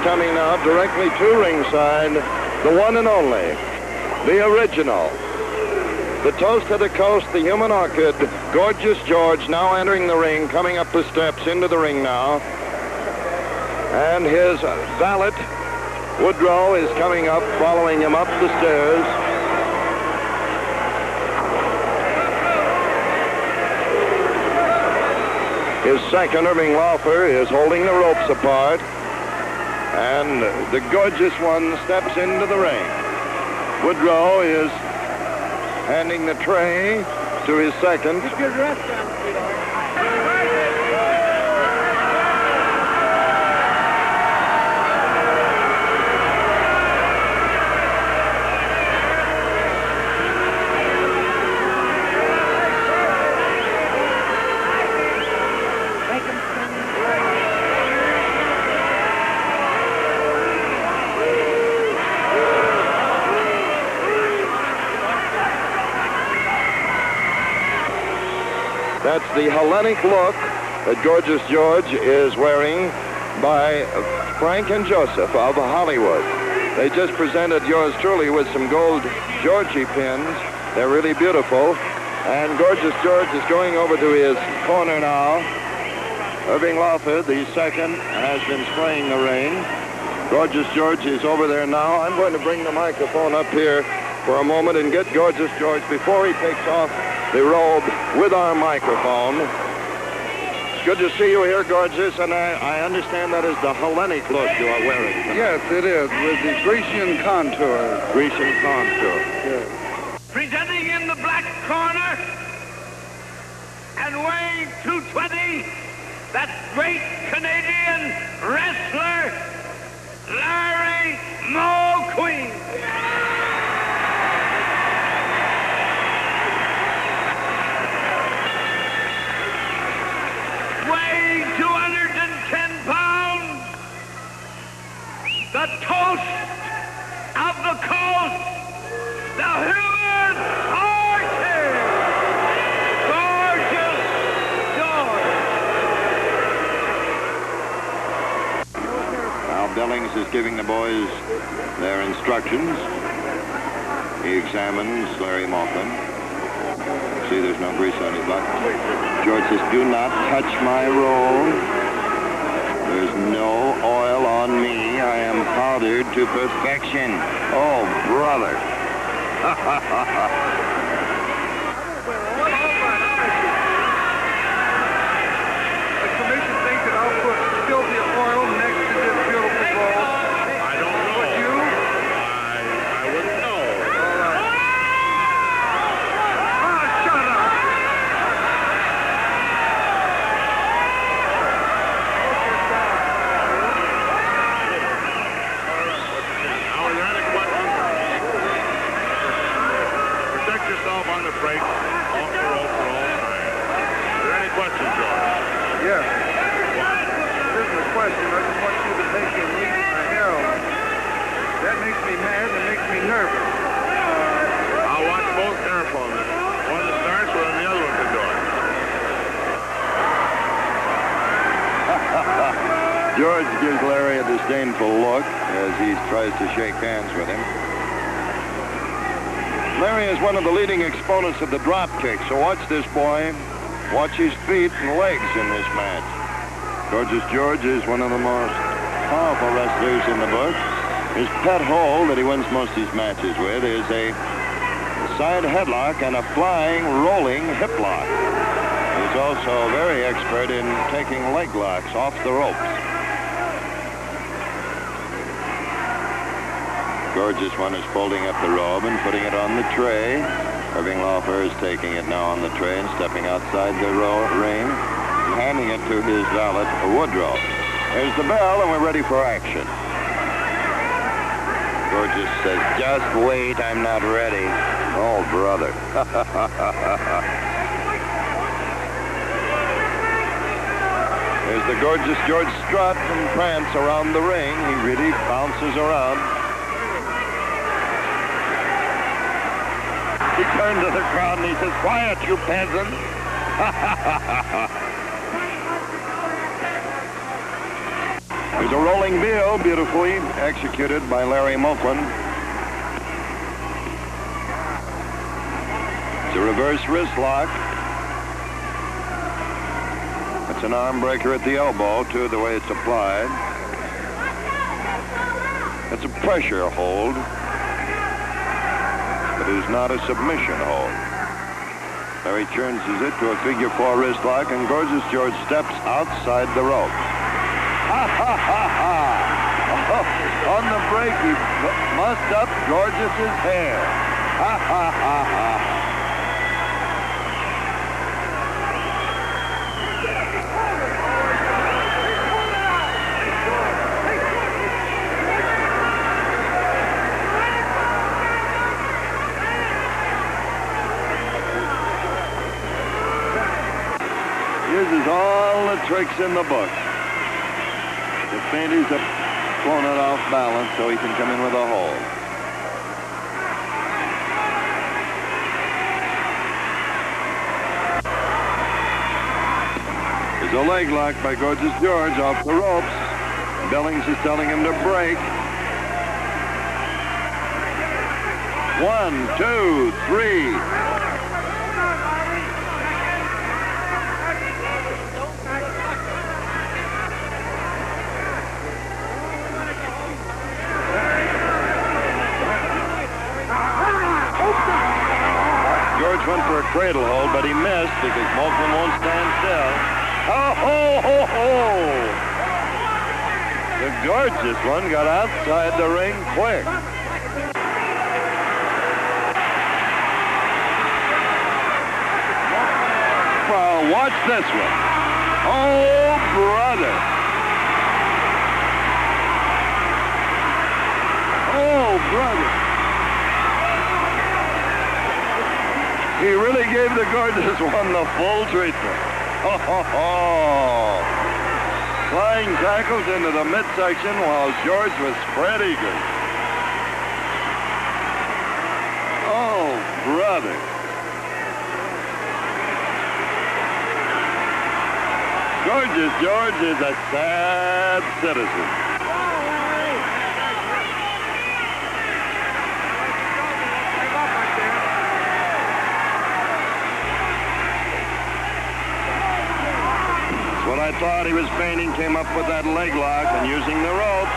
coming now directly to ringside, the one and only, the original, the toast of the coast, the human orchid, Gorgeous George, now entering the ring, coming up the steps into the ring now. And his valet, Woodrow, is coming up, following him up the stairs. His second, Irving Laufer, is holding the ropes apart. And the Gorgeous One steps into the ring. Woodrow is handing the tray to his second. Keep your dress down, sweetheart. That's the Hellenic look that Gorgeous George is wearing by Frank and Joseph of Hollywood. They just presented yours truly with some gold Georgie pins. They're really beautiful. And Gorgeous George is going over to his corner now. Irving Laufer, the second, has been spraying the rain. Gorgeous George is over there now. I'm going to bring the microphone up here for a moment and get Gorgeous George before he takes off the robe with our microphone. It's good to see you here, Gorgeous, and I understand that is the Hellenic look you are wearing tonight. Yes, it is, with the Grecian contour. Grecian contour. Yes. Presenting in the black corner and weighing 220, that great Canadian wrestler, Larry Moe Queen. Weighing 210 pounds, the toast of the coast, the human orchid, Gorgeous George. Now Billings is giving the boys their instructions. He examines Larry Moffin. See, there's no grease on his butt. George says, do not touch my roll. There's no oil on me. I am powdered to perfection. Oh, brother. The commission thinks that I'll put filthy oil next to this beautiful roll. I don't know. Would you? I wouldn't know. Shut up. Now, are there any questions? Protect yourself on the break, off the rope for all time. Are there any questions, George? Yes. This is a question. I just want you to take a look at my heroin. That makes me mad and makes me nervous. I'll watch both carefully. One that starts with and the other one can do it. George gives Larry a disdainful look as he tries to shake hands with him. Larry is one of the leading exponents of the drop kick, so watch this boy. Watch his feet and legs in this match. Gorgeous George is one of the most powerful wrestlers in the book. His pet hold that he wins most of his matches with is a side headlock and a flying, rolling hip lock. He's also very expert in taking leg locks off the ropes. Gorgeous One is folding up the robe and putting it on the tray. Irving Laufer is taking it now on the tray and stepping outside the ring and handing it to his valet, Woodrow. There's the bell, and we're ready for action. Gorgeous says, just wait, I'm not ready. Oh, brother. There's the Gorgeous George strut and prance around the ring. He really bounces around. He turned to the crowd and he says, quiet, you peasants. There's a rolling bill, beautifully executed by Larry Moquin. It's a reverse wrist lock. It's an arm breaker at the elbow, too, the way it's applied. It's a pressure hold, but it is not a submission hold. Larry changes it to a figure 4 wrist lock, and Gorgeous George steps outside the rope. Ha, ha, ha, ha! Oh, on the break, he mussed up George's hair. Ha, ha, ha, ha. Uses all the tricks in the book. The feinties have thrown it off balance so he can come in with a hold. There's a leg lock by Gorgeous George off the ropes. Billings is telling him to break. 1, 2, 3. George went for a cradle hold, but he missed because Moquin won't stand still. Oh, ho, ho, ho! The Gorgeous one got outside the ring quick. Well, watch this one. Oh, brother. Oh, brother. He really gave the Gorgeous one the full treatment. Ho, ho, ho. Flying tackles into the midsection while George was spread eagle. Oh, brother. Gorgeous George is a sad citizen. What I thought he was feigning, came up with that leg lock and using the ropes.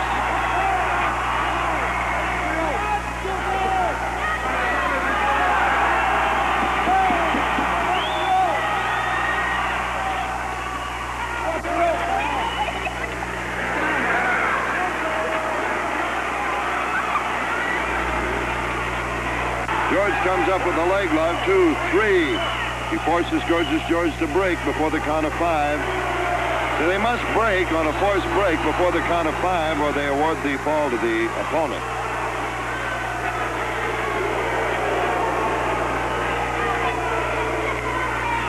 George comes up with a leg lock, 2, 3. He forces Gorgeous George to break before the count of 5. So they must break on a forced break before the count of 5, or they award the fall to the opponent.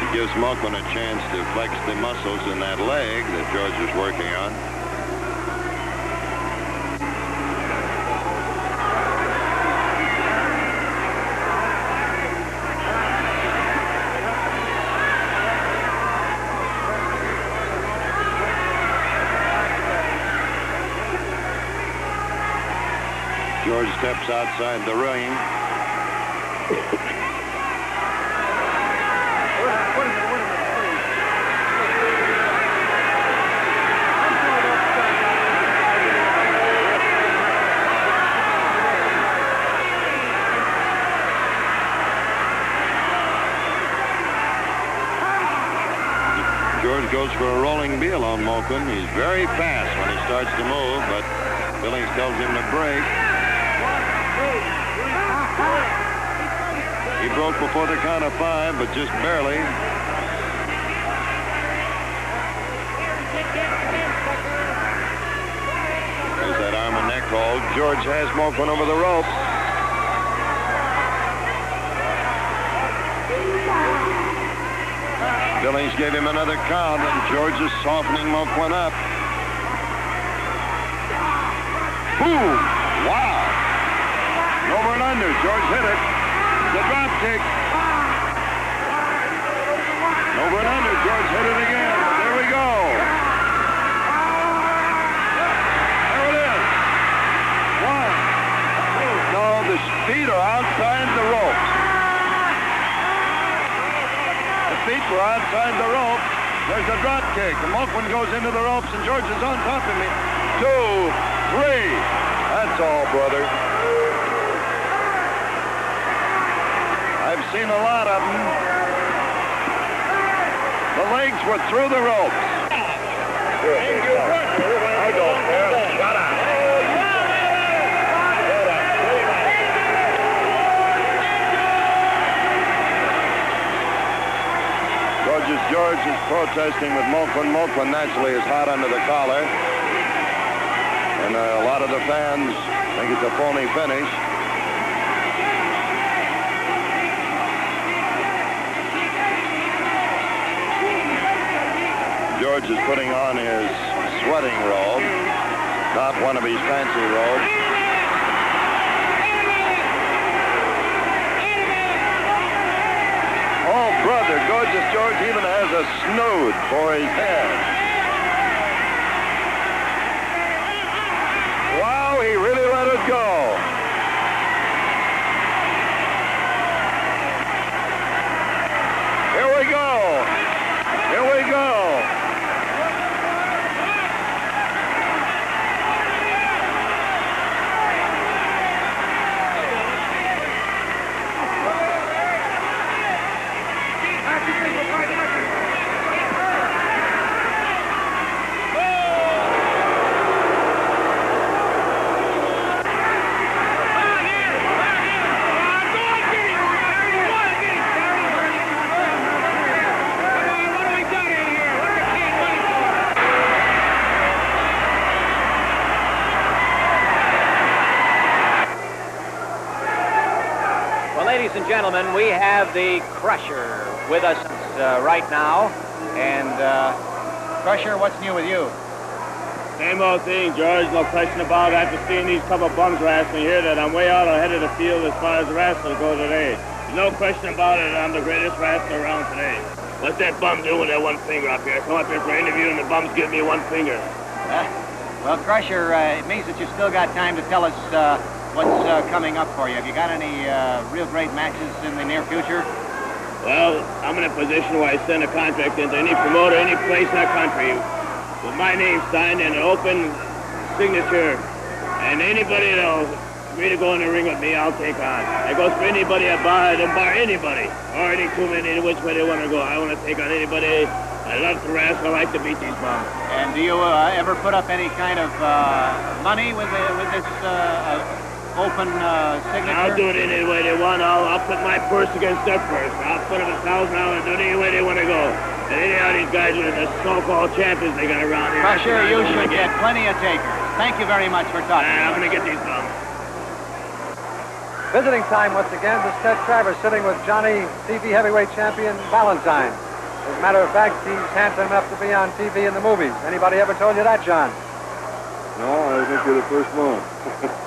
It gives Moquin a chance to flex the muscles in that leg that George is working on. George steps outside the ring. George goes for a rolling Beal on Moquin. He's very fast when he starts to move, but Billings tells him to break. He broke before the count of 5, but just barely. There's that arm and neck hold. George has Moquin over the rope. Billings gave him another count, and George is softening Moquin up. Boom! Wow! Over and under. George hit it. The drop kick. Over and under. George hit it again. There we go. a drop kick. And Mulquin goes into the ropes, and George is on top of me. 2, 3. That's all, brother. I've seen a lot of them. The legs were through the ropes. I don't care. Shut up. Gorgeous George is protesting with Mulquin. Mulquin naturally is hot under the collar. And a lot of the fans think it's a phony finish. George is putting on his sweating robe, not one of his fancy robes. Oh, brother, Gorgeous George even has a snood for his head. Wow, he really let it go. Here we go. Here we go. Ladies and gentlemen, we have the Crusher with us right now. And, Crusher, what's new with you? Same old thing, George. No question about it. After seeing these couple bums wrestling here, that I'm way out ahead of the field as far as the wrestlers go today. No question about it. I'm the greatest wrestler around today. What's that bum doing with that one finger up here? Come up here for an interview and the bum's giving me one finger. Well, Crusher, it means that you still got time to tell us what's coming up for you. Have you got any real great matches in the near future? Well, I'm in a position where I send a contract into any promoter, any place in the country with my name signed and an open signature. And anybody that'll agree to go in the ring with me, I'll take on. It goes for anybody I don't bar anybody. Or any two men, any which way they want to go. I want to take on anybody. I love to wrestle. I like to beat these bums. And do you ever put up any kind of money with this open signature? I'll do it any way they want. I'll put my purse against their purse. I'll put them $1,000 and do it any way they want to go. And any of these guys are the so-called champions they got around here. Crusher, you should get plenty of takers. Thank you very much for talking. I'm going to get these bums. Visiting time once again to Ted Travers sitting with Johnny TV heavyweight champion Valentine. As a matter of fact, he's handsome enough to be on TV in the movies. Anybody ever told you that, John? No, I think you're the first one.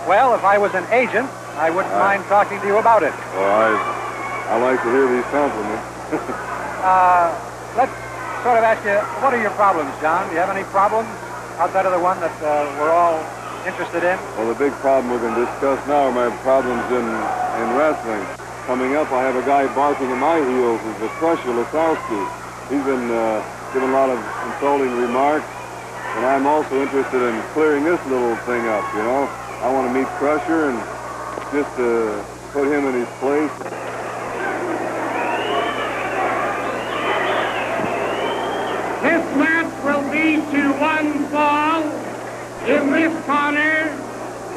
Well, if I was an agent, I wouldn't mind talking to you about it. Well, I like to hear these compliments. Let's sort of ask you, what are your problems, John? Do you have any problems outside of the one that we're all interested in? Well, the big problem we're going to discuss now are my problems in wrestling. Coming up, I have a guy barking at my heels, is the Crusher Lasowski. He's been giving a lot of insulting remarks, and I'm also interested in clearing this little thing up, you know. I want to meet Crusher and just put him in his place. This match will be to one fall. In this corner,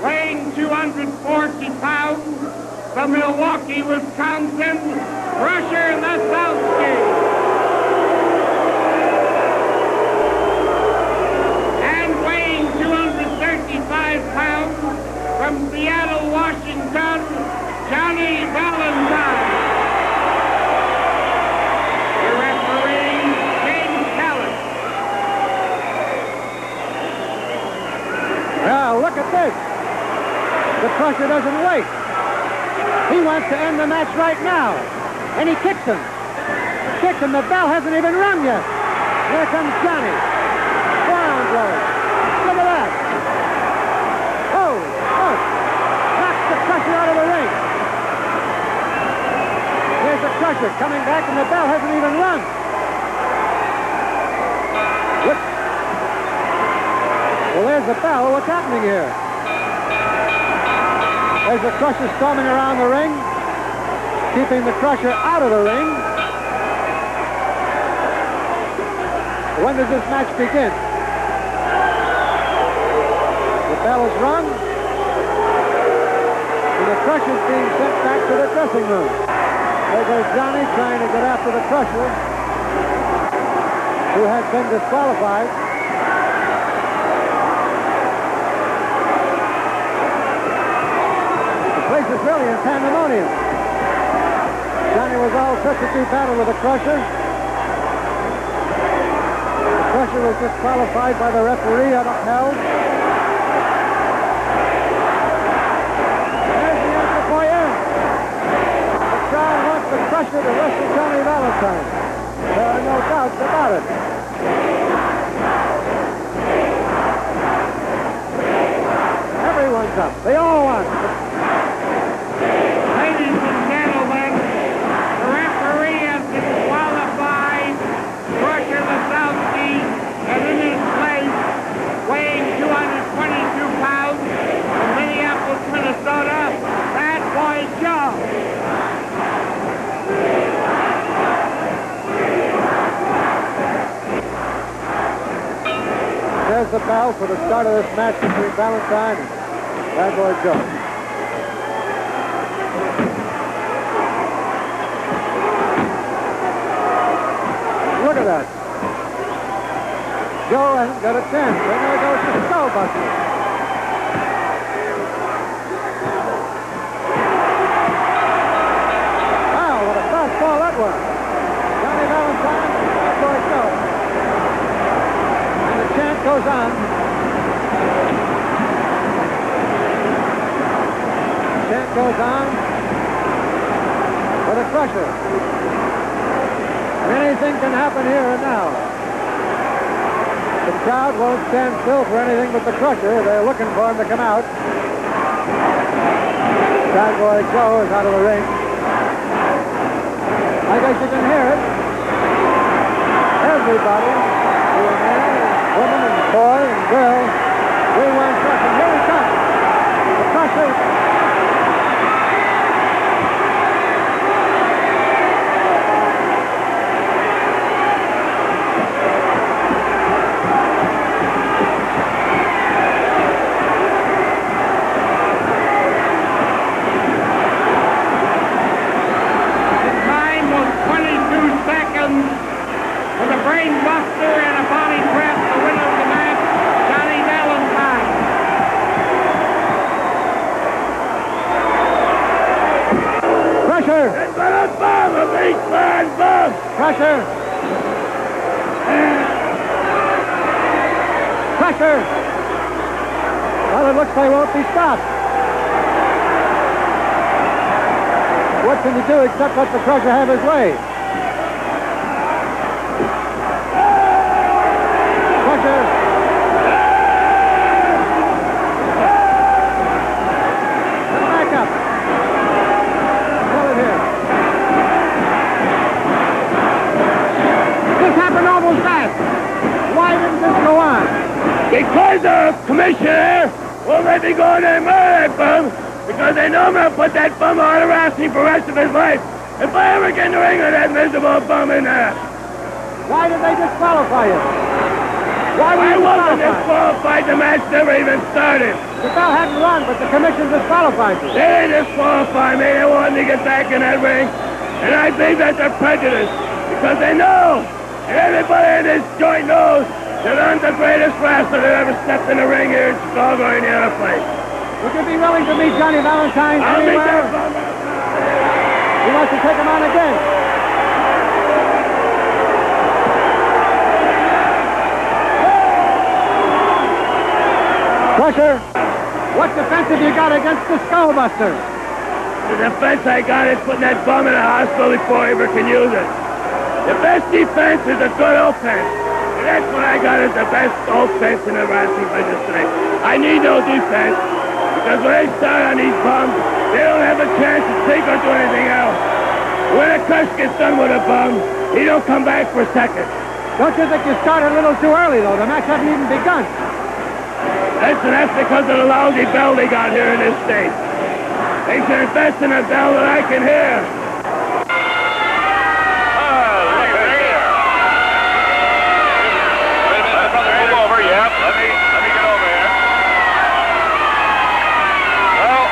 weighing 240 pounds, from Milwaukee, Wisconsin, Crusher Lasowski. And weighing 235 pounds, from Seattle, Washington, Johnny Valentine. The referee, James Callis. Now, look at this. The Crusher doesn't wait. He wants to end the match right now. And he kicks him. Kicks him. The bell hasn't even rung yet. Here comes Johnny. Ground blow. Look at that. Oh, look. Knocks the Crusher out of the ring. Here's the Crusher coming back, and the bell hasn't even rung. Well, there's the bell. What's happening here? There's the Crusher storming around the ring, keeping the Crusher out of the ring. When does this match begin? The bell is rung, and the Crusher's being sent back to the dressing room. There goes Johnny trying to get after the Crusher, who has been disqualified. The place is really in pandemonium. Johnny was all set to do battle with the Crusher. The Crusher was disqualified by the referee and upheld. There's the answer for you. The crowd wants the Crusher to wrestle Johnny Valentine. There are no doubts about it. Everyone's up. They all want. Ladies and gentlemen, the referee has disqualified Crusher Lisowski, and in his place, weighing 222 pounds, from Minneapolis, Minnesota, Bad Boy Joe. There's the bell for the start of this match between Valentine and Bad Boy Joe. Look at that. Joe hasn't got a chance. They're going to go to Skullbuster. Wow, what a fastball that was. Johnny Valentine and Bad Boy Joe. And the chant goes on. The chant goes on for the Crusher. Anything can happen here and now. The crowd won't stand still for anything but the Crusher. They're looking for him to come out. Bad Boy Joe is out of the ring. I guess you can hear it. Everybody, man, woman, and boy, and girl, we want Crusher. Here he comes. The Crusher. Brainbuster and a body press, the winner of the match, Johnny Valentine. Crusher! It's got a bomb, a big fine bomb! Crusher! Crusher! Well, it looks like won't be stopped. What can you do except let the Crusher have his way? Crusher! Back up. Pull it here. This happened almost fast. Why didn't this go on? Because the commissioner won't let me go in there and murder that bum, because they know I'm going to put that bum on harass me for the rest of his life if I ever get in the ring with that miserable bum in there. Why did they disqualify you? Why were I you wasn't disqualified? disqualified. The match never even started. The bell hadn't run, but the commission disqualified you. They didn't disqualify me. They wanted me to get back in that ring. And I think that they're prejudiced because they know, and everybody in this joint knows, that I'm the greatest wrestler that ever stepped in the ring here in Chicago or any other place. Would you be willing to meet Johnny Valentine I'll meet anywhere? that bum. He wants to take him on again. Crusher, what defense have you got against the Skullbuster? The defense I got is putting that bum in the hospital before I ever can use it. The best defense is a good offense. And that's what I got is the best offense in the wrestling business today. I need no defense because when they start on these bums, they don't have a chance to think or do anything else. When a crush gets done with a bum, he don't come back for seconds. Don't you think you started a little too early, though? The match hasn't even begun. Listen, that's because of the lousy bell they got here in this state. They should invest in a bell that I can hear. Look at here. Wait a minute, brother, move over. Yep, let me get over here. Well,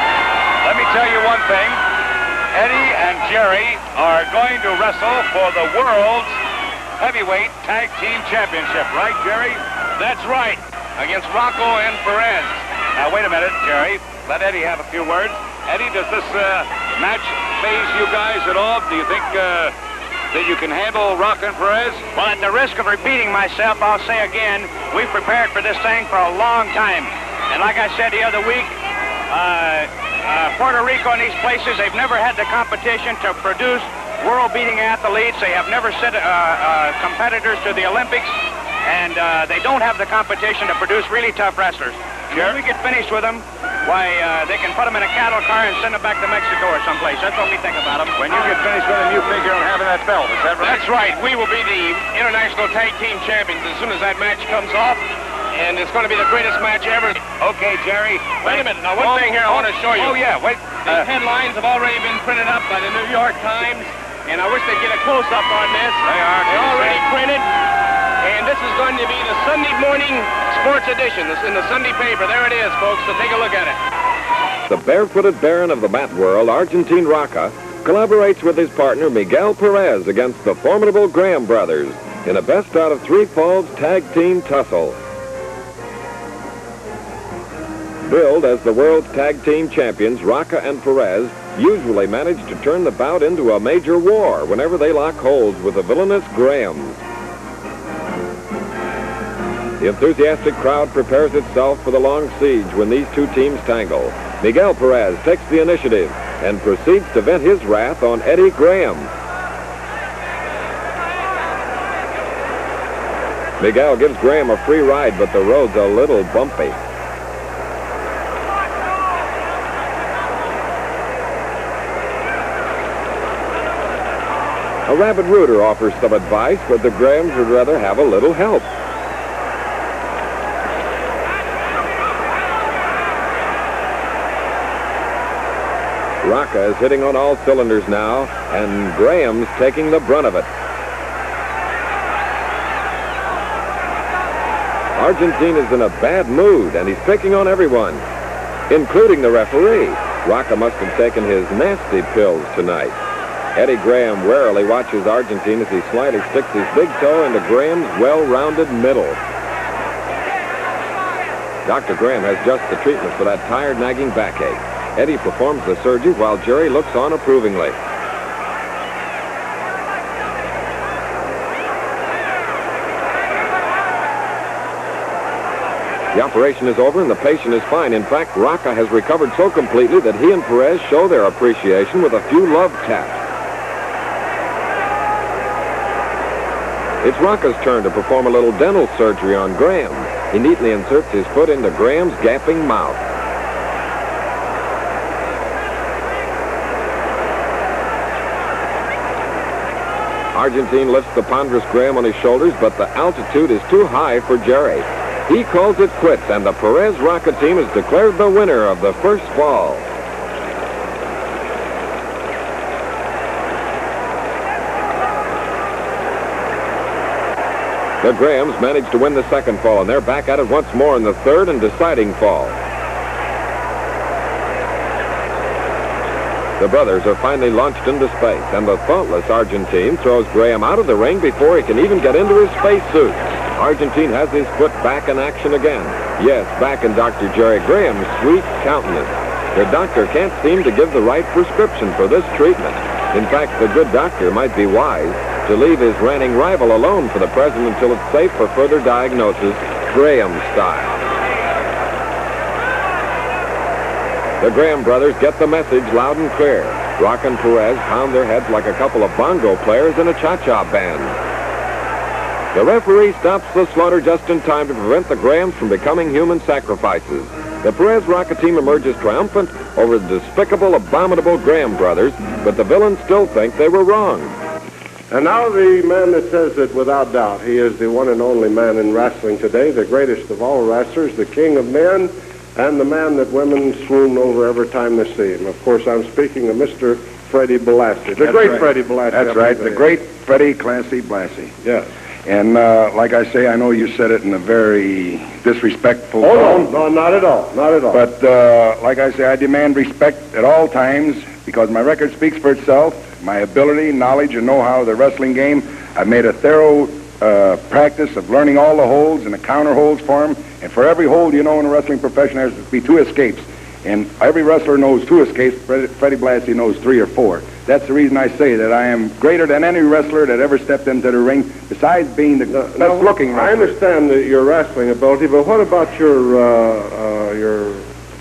let me tell you one thing. Eddie and Jerry are going to wrestle for the world's heavyweight tag team championship, right, Jerry? That's right, against Rocco and Perez. Now, wait a minute, Jerry. Let Eddie have a few words. Eddie, does this match faze you guys at all? Do you think that you can handle Rocco and Perez? Well, at the risk of repeating myself, I'll say again, we've prepared for this thing for a long time. And like I said the other week, Puerto Rico and these places, they've never had the competition to produce world-beating athletes. They have never sent competitors to the Olympics, and they don't have the competition to produce really tough wrestlers. And when we get finished with them, why, they can put them in a cattle car and send them back to Mexico or someplace. That's what we think about them. When you get finished with them, you figure on having that belt. Is that right? That's right. We will be the International Tag Team Champions as soon as that match comes off. And it's going to be the greatest match ever. Okay, Jerry. Wait a minute. Now, one thing here I want to show you. Oh, yeah. Wait. The headlines have already been printed up by the New York Times. And I wish they'd get a close-up on this. They're already printed. And this is going to be the Sunday morning sports edition. This is in the Sunday paper. There it is, folks. So take a look at it. The barefooted baron of the mat world, Argentine Rocca, collaborates with his partner Miguel Perez against the formidable Graham brothers in a best out of three falls tag team tussle. Billed as the world's tag team champions, Rocca and Perez usually manage to turn the bout into a major war whenever they lock holds with the villainous Grahams. The enthusiastic crowd prepares itself for the long siege when these two teams tangle. Miguel Perez takes the initiative and proceeds to vent his wrath on Eddie Graham. Miguel gives Graham a free ride, but the road's a little bumpy. A rabid rooter offers some advice, but the Grahams would rather have a little help. Rocca is hitting on all cylinders now, and Graham's taking the brunt of it. Argentine is in a bad mood, and he's picking on everyone, including the referee. Rocca must have taken his nasty pills tonight. Eddie Graham warily watches Argentine as he slyly sticks his big toe into Graham's well-rounded middle. Dr. Graham has just the treatment for that tired, nagging backache. Eddie performs the surgery while Jerry looks on approvingly. The operation is over and the patient is fine. In fact, Rocca has recovered so completely that he and Perez show their appreciation with a few love taps. It's Rocca's turn to perform a little dental surgery on Graham. He neatly inserts his foot into Graham's gaping mouth. Argentine lifts the ponderous Graham on his shoulders, but the altitude is too high for Jerry. He calls it quits, and the Perez-Rocca team is declared the winner of the first fall. The Grahams managed to win the second fall, and they're back at it once more in the third and deciding fall. The brothers are finally launched into space, and the thoughtless Argentine throws Graham out of the ring before he can even get into his spacesuit. Argentine has his foot back in action again. Yes, back in Dr. Jerry Graham's sweet countenance. The doctor can't seem to give the right prescription for this treatment. In fact, the good doctor might be wise to leave his ranting rival alone for the present until it's safe for further diagnosis, Graham style. The Graham brothers get the message loud and clear. Rocca and Perez pound their heads like a couple of bongo players in a cha-cha band. The referee stops the slaughter just in time to prevent the Grahams from becoming human sacrifices. The Perez-Rocca team emerges triumphant over the despicable, abominable Graham brothers, but the villains still think they were wrong. And now the man that says that without doubt he is the one and only man in wrestling today, the greatest of all wrestlers, the king of men, and the man that women swoon over every time they see him. Of course, I'm speaking of Mr. Freddie Blassie, the great Freddie Blassie. That's right, the great Freddie Classy Blassie. Yes. And like I say, I know you said it in a very disrespectful tone. tone. No, not at all, not at all. But like I say, I demand respect at all times because my record speaks for itself. My ability, knowledge, and know-how of the wrestling game. I've made a thorough practice of learning all the holds and the counter holds for him. And for every hold you know in the wrestling profession, there has to be 2 escapes. And every wrestler knows 2 escapes. Freddie Blassie knows 3 or 4. That's the reason I say that I am greater than any wrestler that ever stepped into the ring, besides being the best-looking wrestler. I understand your wrestling ability, but what about the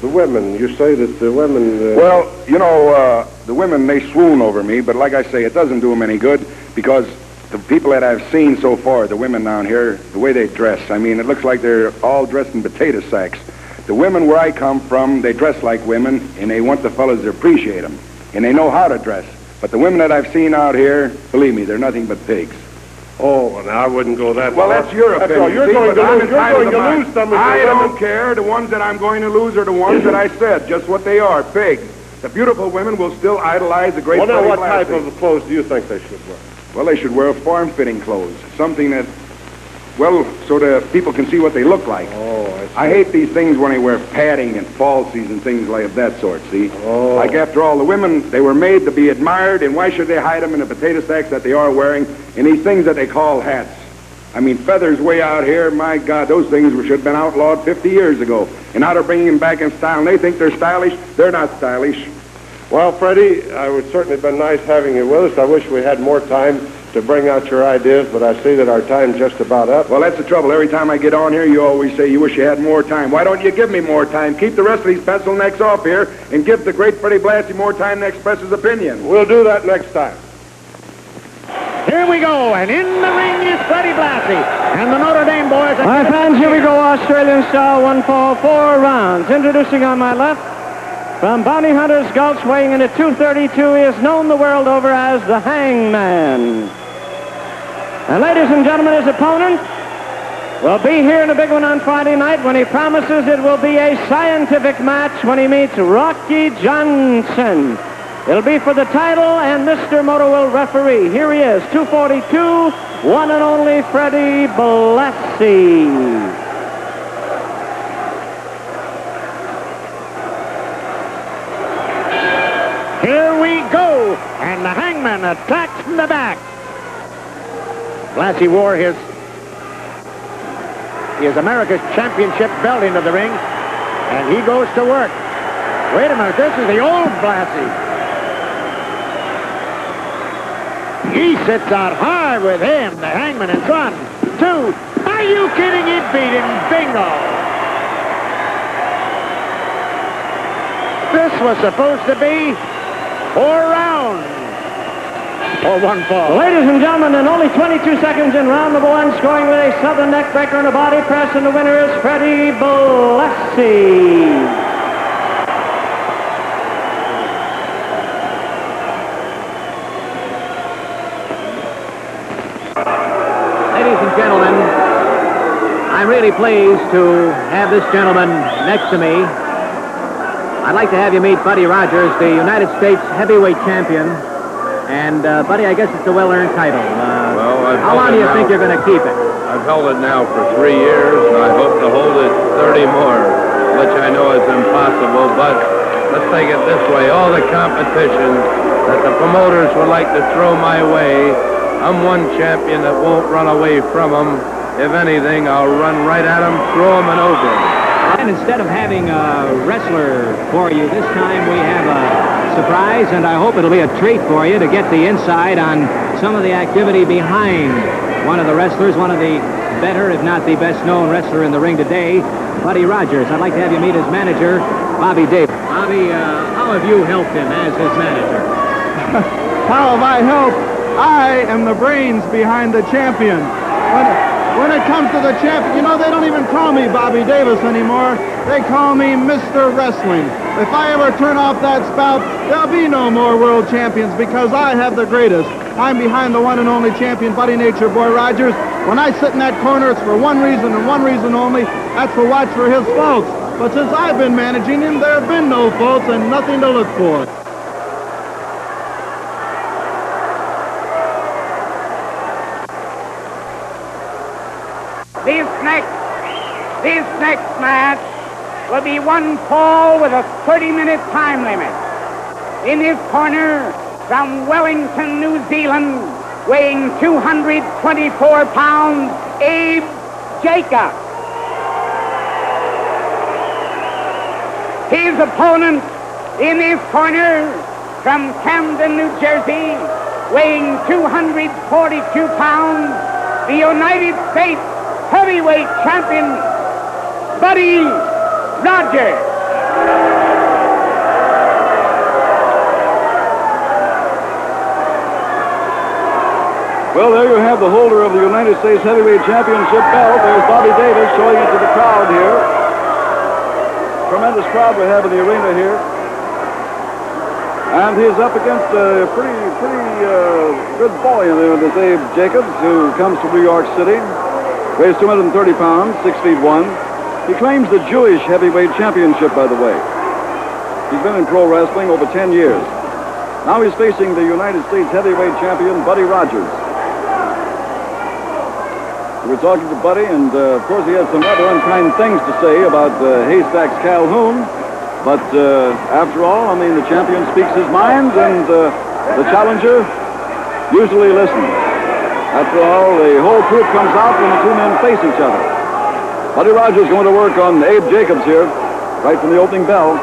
women? You say that the women... Well, you know, the women, they swoon over me, but like I say, it doesn't do them any good because the people that I've seen so far, the women down here, the way they dress, I mean, it looks like they're all dressed in potato sacks. The women where I come from, they dress like women, and they want the fellas to appreciate them, and they know how to dress. But the women that I've seen out here, believe me, they're nothing but pigs. Oh, well, now I wouldn't go that Well, far. that's your opinion. All. You're See, going but I'm to entitled lose some of your I women. don't care. The ones that I'm going to lose are the ones that I said, just what they are, pigs. The beautiful women will still idolize the great Well, now, Freddie what type Blassie. of clothes do you think they should wear? Well, they should wear form-fitting clothes, something that, well, so that people can see what they look like. Oh, I hate these things when they wear padding and falsies and things like that sort, see? Oh. Like, after all, the women, they were made to be admired, and why should they hide them in the potato sacks that they are wearing and these things that they call hats? I mean, feathers way out here, my God, those things should have been outlawed 50 years ago. And now they're bringing them back in style, and they think they're stylish. They're not stylish. Well, Freddie, it would certainly have been nice having you with us. I wish we had more time to bring out your ideas, but I see that our time's just about up. Well, that's the trouble. Every time I get on here, you always say you wish you had more time. Why don't you give me more time? Keep the rest of these pencil necks off here and give the great Freddie Blassie more time to express his opinion. We'll do that next time. Here we go, and in the ring is Freddie Blassie and the Notre Dame boys. My fans, here we go, Australian style, 1 fall, 4 rounds. Introducing on my left, from Bounty Hunters Gulch, weighing in at 232, he is known the world over as the Hangman. And ladies and gentlemen, his opponent will be here in a big one on Friday night when he promises it will be a scientific match when he meets Rocky Johnson. It'll be for the title, and Mr. Moto will referee. Here he is, 242, one and only Freddie Blassie. Here we go, and the Hangman attacks from the back. Blassie wore his America's Championship belt into the ring, and he goes to work. Wait a minute, this is the old Blassie. He sits out hard with him, the Hangman in front. 2. Are you kidding? He beat him. Bingo. This was supposed to be 4 rounds. Or 1 fall. Ladies and gentlemen, in only 22 seconds in round number 1, scoring with a southern neck breaker and a body press, and the winner is Freddie Blassie. Gentlemen, I'm really pleased to have this gentleman next to me. I'd like to have you meet Buddy Rogers, the United States heavyweight champion. And, Buddy, I guess it's a well-earned title. How long do you think you're going to keep it? I've held it now for 3 years, and I hope to hold it 30 more, which I know is impossible, but let's take it this way. All the competition that the promoters would like to throw my way, I'm one champion that won't run away from them. If anything, I'll run right at them, throw them, and over them. And instead of having a wrestler for you, this time we have a surprise, and I hope it'll be a treat for you to get the inside on some of the activity behind one of the wrestlers, one of the better, if not the best-known wrestler in the ring today, Buddy Rogers. I'd like to have you meet his manager, Bobby Davis. Bobby, how have you helped him as his manager? How have I helped? I am the brains behind the champion. When it comes to the champion, you know, they don't even call me Bobby Davis anymore. They call me Mr. Wrestling. If I ever turn off that spout, there'll be no more world champions because I have the greatest. I'm behind the one and only champion, Buddy Nature Boy Rogers. When I sit in that corner, it's for one reason and one reason only. That's for watch for his folks. But since I've been managing him, there have been no folks and nothing to look for. This next match will be one fall with a 30-minute time limit. In his corner, from Wellington, New Zealand, weighing 224 pounds, Abe Jacobs. His opponent in his corner, from Camden, New Jersey, weighing 242 pounds, the United States heavyweight champion, Buddy Rogers. Well, there you have the holder of the United States Heavyweight Championship belt. There's Bobby Davis showing it to the crowd here. Tremendous crowd we have in the arena here. And he's up against a pretty good boy there, this Abe Jacobs, who comes from New York City. Weighs 230 pounds, 6 feet 1. He claims the Jewish Heavyweight Championship, by the way. He's been in pro wrestling over 10 years. Now he's facing the United States Heavyweight Champion, Buddy Rogers. We're talking to Buddy, and of course he has some rather unkind things to say about Haystacks Calhoun. But after all, I mean, the champion speaks his mind, and the challenger usually listens. After all, the whole troop comes out when the two men face each other. Buddy Rogers going to work on Abe Jacobs here, right from the opening bell.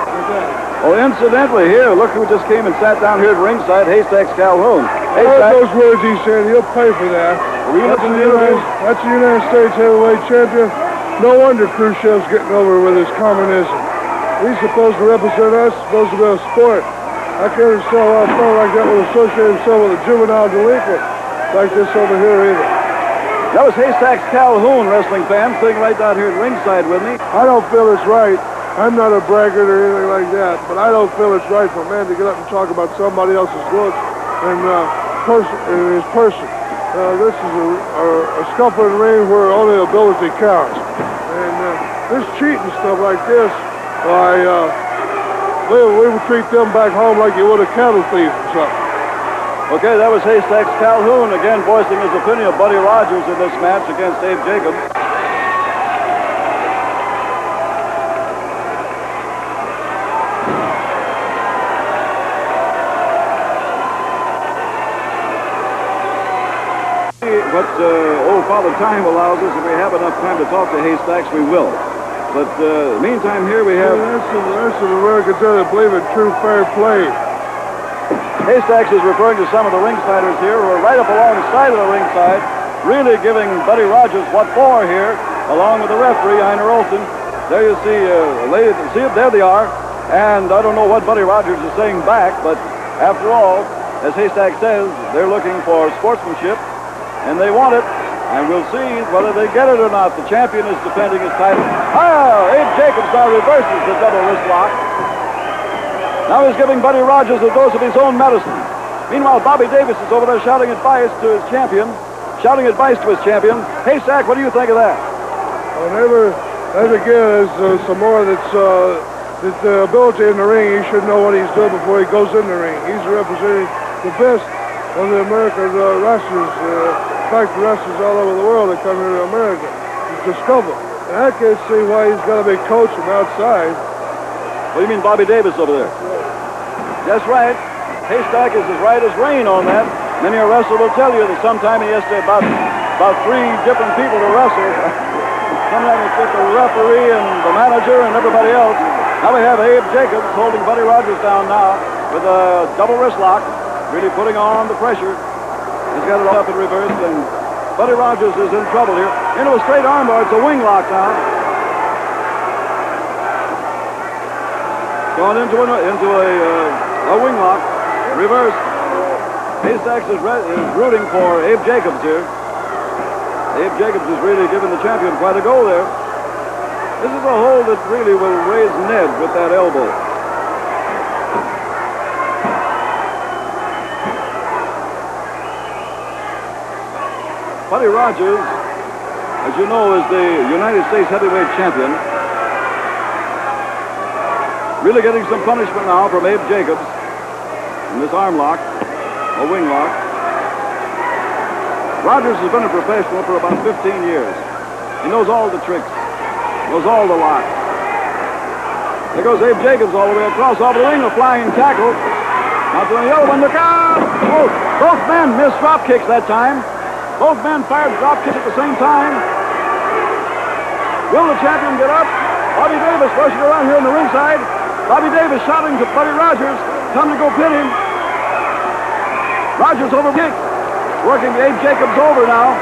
Oh, incidentally, here, look who just came and sat down here at ringside, Haystacks Calhoun. I heard those words he said. He'll pay for that. That's the United States Heavyweight Champion. No wonder Khrushchev's getting over with his communism. He's supposed to represent us, supposed to be a sport. I can't understand why a fellow like that would associate himself with a juvenile delinquent like this over here either. That was Haystacks Calhoun, wrestling fan, sitting right down here at ringside with me. I don't feel it's right. I'm not a braggart or anything like that, but I don't feel it's right for a man to get up and talk about somebody else's looks and his person. This is a scuffling ring where only ability counts. And this cheating stuff like this, we would treat them back home like you would a cattle thief or something. Okay, that was Haystacks Calhoun again voicing his opinion of Buddy Rogers in this match against Abe Jacobs. But old Father Time allows us, if we have enough time to talk to Haystacks, we will. But meantime, here we have... That's an American that believe in true fair play. Haystacks is referring to some of the ringsiders here who are right up alongside of the ringside, really giving Buddy Rogers what for here, along with the referee, Einar Olsen. There you see a lady, see it, there they are. And I don't know what Buddy Rogers is saying back, but after all, as Haystacks says, they're looking for sportsmanship, and they want it, and we'll see whether they get it or not. The champion is defending his title. Abe Jacobs now reverses the double wrist lock. Now he's giving Buddy Rogers a dose of his own medicine. Meanwhile, Bobby Davis is over there shouting advice to his champion. Haystack, what do you think of that? Well, never again, there's some more that's the ability in the ring. He should know what he's doing before he goes in the ring. He's representing the best of the American wrestlers. In fact, the wrestlers all over the world that come here to America to discover. And I can't see why he's got to be coached from outside. What do you mean Bobby Davis over there? That's right. Haystack is as right as rain on that. Many a wrestler will tell you that sometime he has to about 3 different people to wrestle. Sometimes it's just the referee and the manager and everybody else. Now we have Abe Jacobs holding Buddy Rogers down now with a double wrist lock, really putting on the pressure. He's got it up in reverse, and Buddy Rogers is in trouble here. Into a straight armbar. It's a wing lock now. Gone into a wing lock. Reverse. Haystacks is rooting for Abe Jacobs here. Abe Jacobs is really giving the champion quite a go there. This is a hold that really will raise Ned with that elbow. Buddy Rogers, as you know, is the United States heavyweight champion. Really getting some punishment now from Abe Jacobs in this arm lock, or wing lock. Rogers has been a professional for about 15 years. He knows all the tricks, knows all the locks. There goes Abe Jacobs all the way across over the ring, a flying tackle. Now to the other one, look out! Oh, both men missed drop kicks that time. Both men fired drop kicks at the same time. Will the champion get up? Bobby Davis rushing around here in the ringside. Bobby Davis shouting to Buddy Rogers, come to go pin him. Rogers over kick, working Abe Jacobs over now.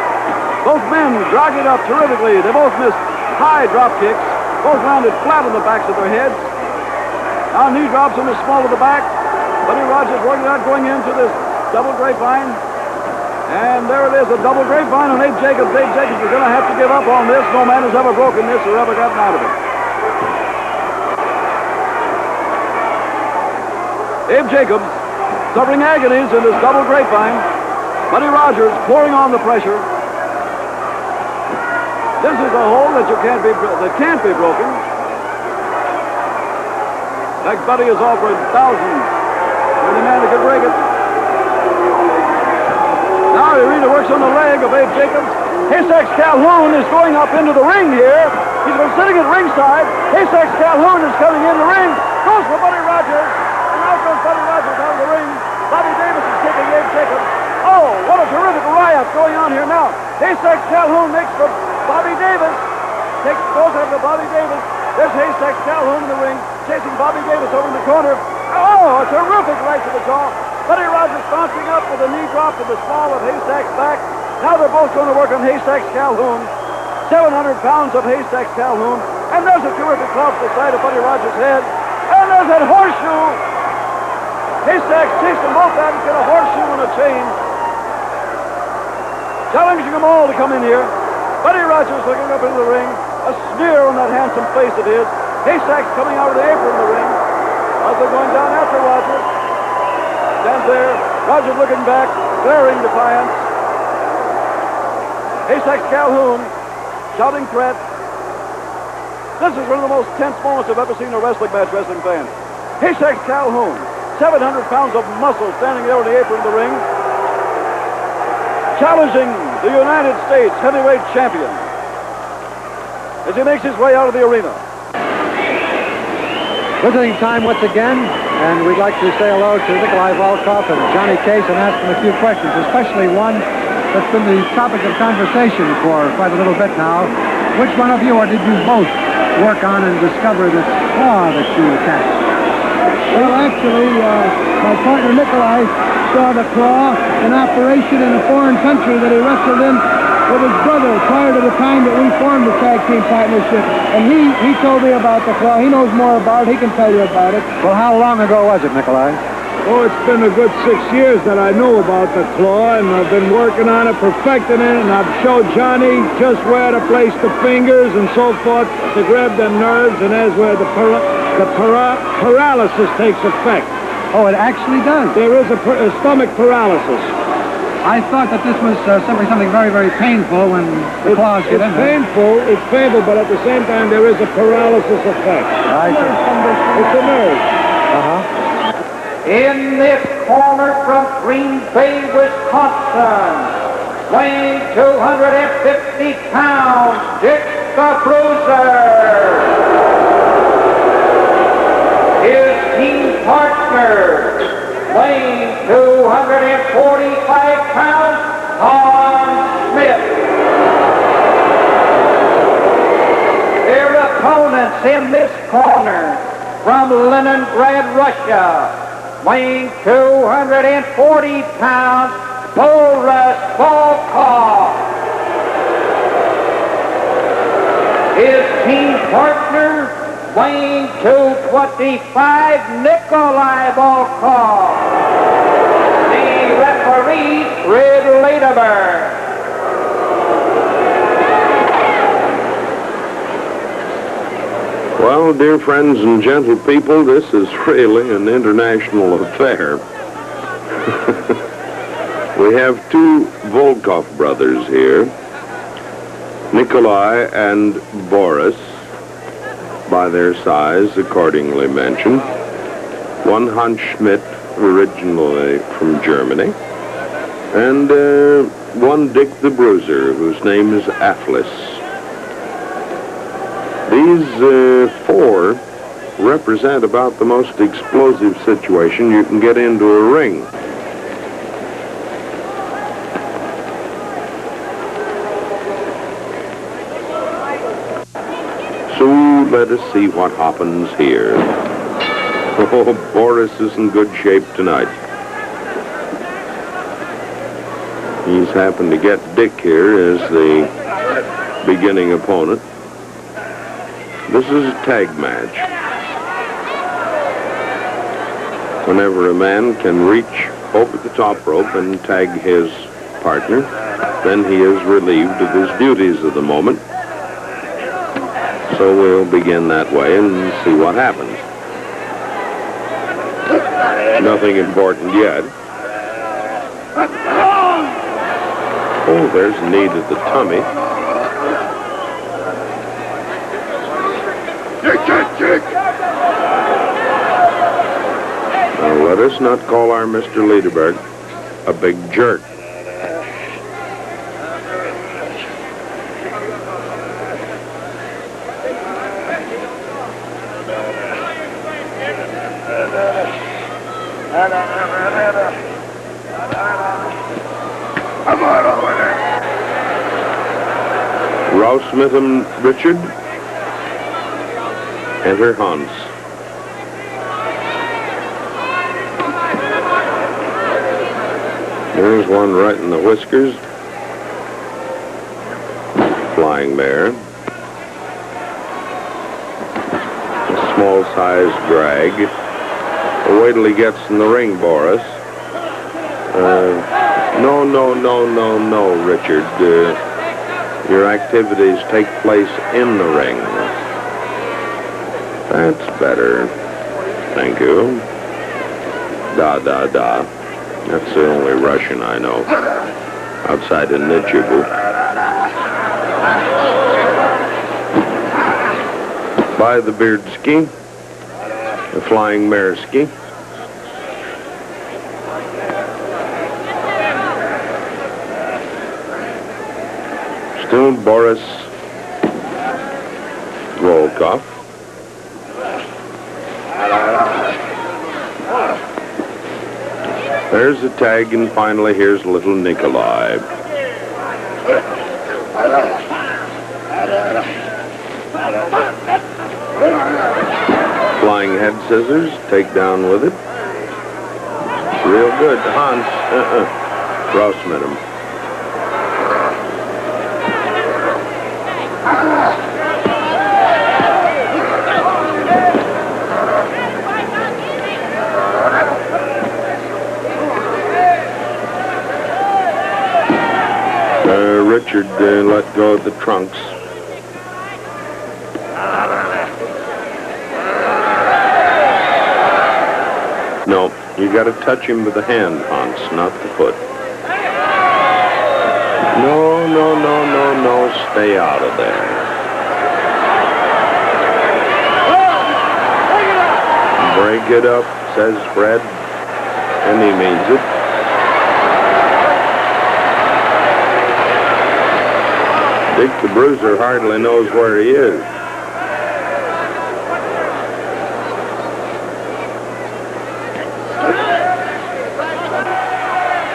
Both men dragged it up terrifically. They both missed high drop kicks. Both landed flat on the backs of their heads. Now knee drops in the small of the back. Buddy Rogers working out going into this double grapevine. And there it is, a double grapevine on Abe Jacobs. Abe Jacobs is going to have to give up on this. No man has ever broken this or ever gotten out of it. Abe Jacobs suffering agonies in this double grapevine. Buddy Rogers pouring on the pressure. This is a hole that can't be broken. In fact, Buddy has offered thousands for any man that could break it. Now he really works on the leg of Abe Jacobs. Haystacks Calhoun is going up into the ring here. He's been sitting at ringside. Haystacks Calhoun is coming in the ring. Goes for Buddy Rogers. And out goes Buddy Rogers out of the ring. Bobby Davis is kicking Abe Jacobs. Oh, what a terrific riot going on here now. Haystacks Calhoun makes for Bobby Davis. Goes over to Bobby Davis. There's Haystacks Calhoun in the ring, chasing Bobby Davis over in the corner. Oh, a terrific right to the jaw. Buddy Rogers bouncing up with a knee drop to the small of Haystacks' back. Now they're both going to work on Haystacks Calhoun. 700 pounds of Haystacks Calhoun. And there's a terrific club to the side of Buddy Rogers' head. And there's that horseshoe. Haystacks chased them both out and get a horseshoe and a chain. Challenging them all to come in here. Buddy Rogers looking up into the ring. A sneer on that handsome face of his. Haystacks coming out of the apron in the ring. As they're going down after Rogers. Stands there. Rogers looking back, glaring defiance. Haystacks Calhoun shouting threat. This is one of the most tense moments I've ever seen in a wrestling match, wrestling fans. Haystacks Calhoun, 700 pounds of muscle standing there on the apron of the ring, challenging the United States heavyweight champion as he makes his way out of the arena. Visiting time once again, and we'd like to say hello to Nikolai Volkov and Johnny Case and ask them a few questions, especially one that's been the topic of conversation for quite a little bit now. Which one of you, or did you both work on and discover this claw that you attached? Well, actually, my partner Nikolai saw the claw in operation in a foreign country that he wrestled in with his brother prior to the time that we formed the tag team partnership. And he told me about the claw. He knows more about it. He can tell you about it. Well, how long ago was it, Nikolai? Oh, it's been a good 6 years that I know about the claw, and I've been working on it, perfecting it, and I've showed Johnny just where to place the fingers and so forth to grab them nerves, and that's where the paralysis takes effect. Oh, it actually does? There is a stomach paralysis. I thought that this was simply something very, very painful when the claws get in there. It's painful, but at the same time, there is a paralysis effect. I see. It's a nerve. In this corner from Green Bay, Wisconsin, weighing 250 pounds, Dick the Bruiser. His team partner, weighing 245 pounds, Tom Smith. Their opponents in this corner, from Leningrad, Russia, weighing 240 pounds, Boris Volkov. His team partner, weighing 225, Nikolai Volkov. The referee, Fred Lederberg. Well, dear friends and gentle people, this is really an international affair. We We have two Volkov brothers here, Nikolai and Boris, by their size, accordingly mentioned. One Hans Schmidt, originally from Germany, and one Dick the Bruiser, whose name is Afflis. These four represent about the most explosive situation you can get into a ring. So let us see what happens here. Oh, Boris is in good shape tonight. He's happened to get Dick here as the beginning opponent. This is a tag match. Whenever a man can reach over the top rope and tag his partner, then he is relieved of his duties of the moment. So we'll begin that way and see what happens. Nothing important yet. Oh, there's a knee to the tummy. Now, let us not call our Mr. Lederberg a big jerk. Rouse Smith and Richard. Enter Hans. There's one right in the whiskers. Flying mare. A small-sized drag. Wait till he gets in the ring, Boris. No, Richard. Your activities take place in the ring. That's better. Thank you. Da. That's the only Russian I know. Outside of Nichibu. By the beard ski. The flying mare ski. Still Boris Volkov. There's the tag, and finally here's little Nikolai. Flying head scissors, take down with it. Real good. Hans, Rouse met him. Richard let go of the trunks. No, you got to touch him with the hand, Hans, not the foot. No, stay out of there. Break it up, says Fred, and he means it. Dick the Bruiser hardly knows where he is.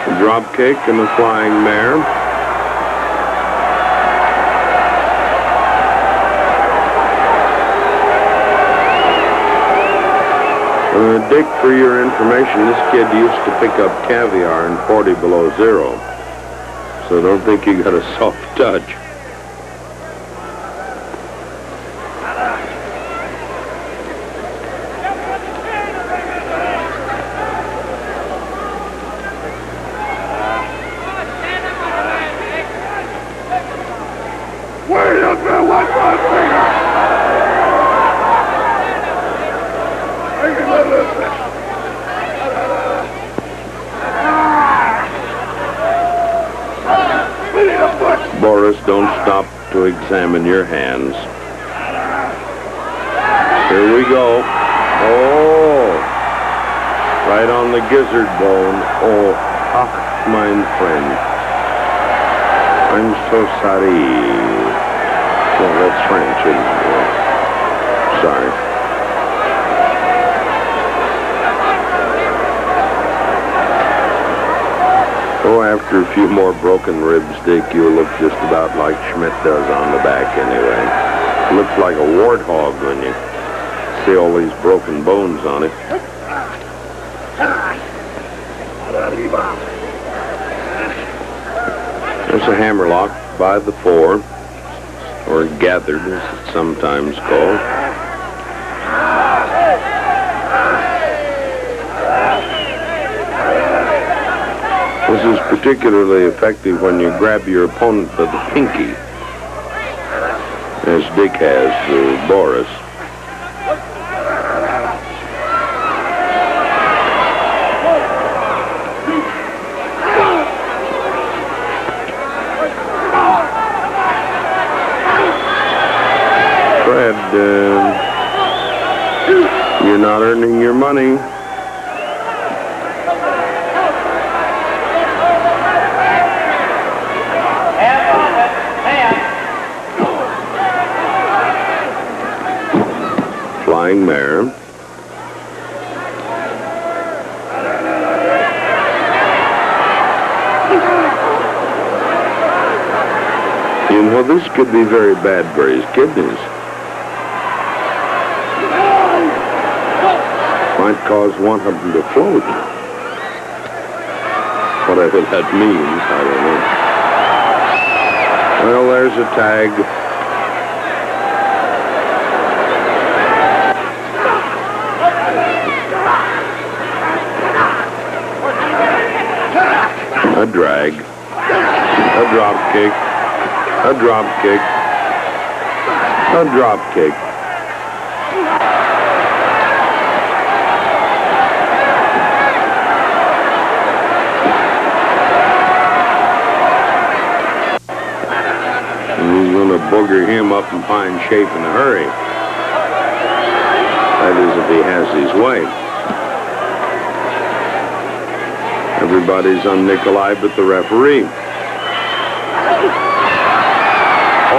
A drop kick and a flying mare. Dick, for your information, this kid used to pick up caviar in 40 below zero. So don't think you got a soft touch. don't stop to examine your hands. Here we go. Oh, right on the gizzard bone. Oh, ach, mein friend. I'm so sorry. Well, that's French, isn't it? Sorry. Oh, after a few more broken ribs, Dick, you'll look just about like Schmidt does on the back anyway. Looks like a warthog when you see all these broken bones on it. There's a hammerlock by the 4, or gathered as it's sometimes called. This is particularly effective when you grab your opponent by the pinky, as Dick has Boris. Fred, you're not earning your money. Flying mare. You know, this could be very bad for his kidneys. Might cause one of them to float. Whatever that means, I don't know. Well, there's a tag. A drag, a drop kick, a drop kick, a drop kick. And he's going to booger him up and find shape in a hurry. That is, if he has his way. Everybody's on Nikolai but the referee.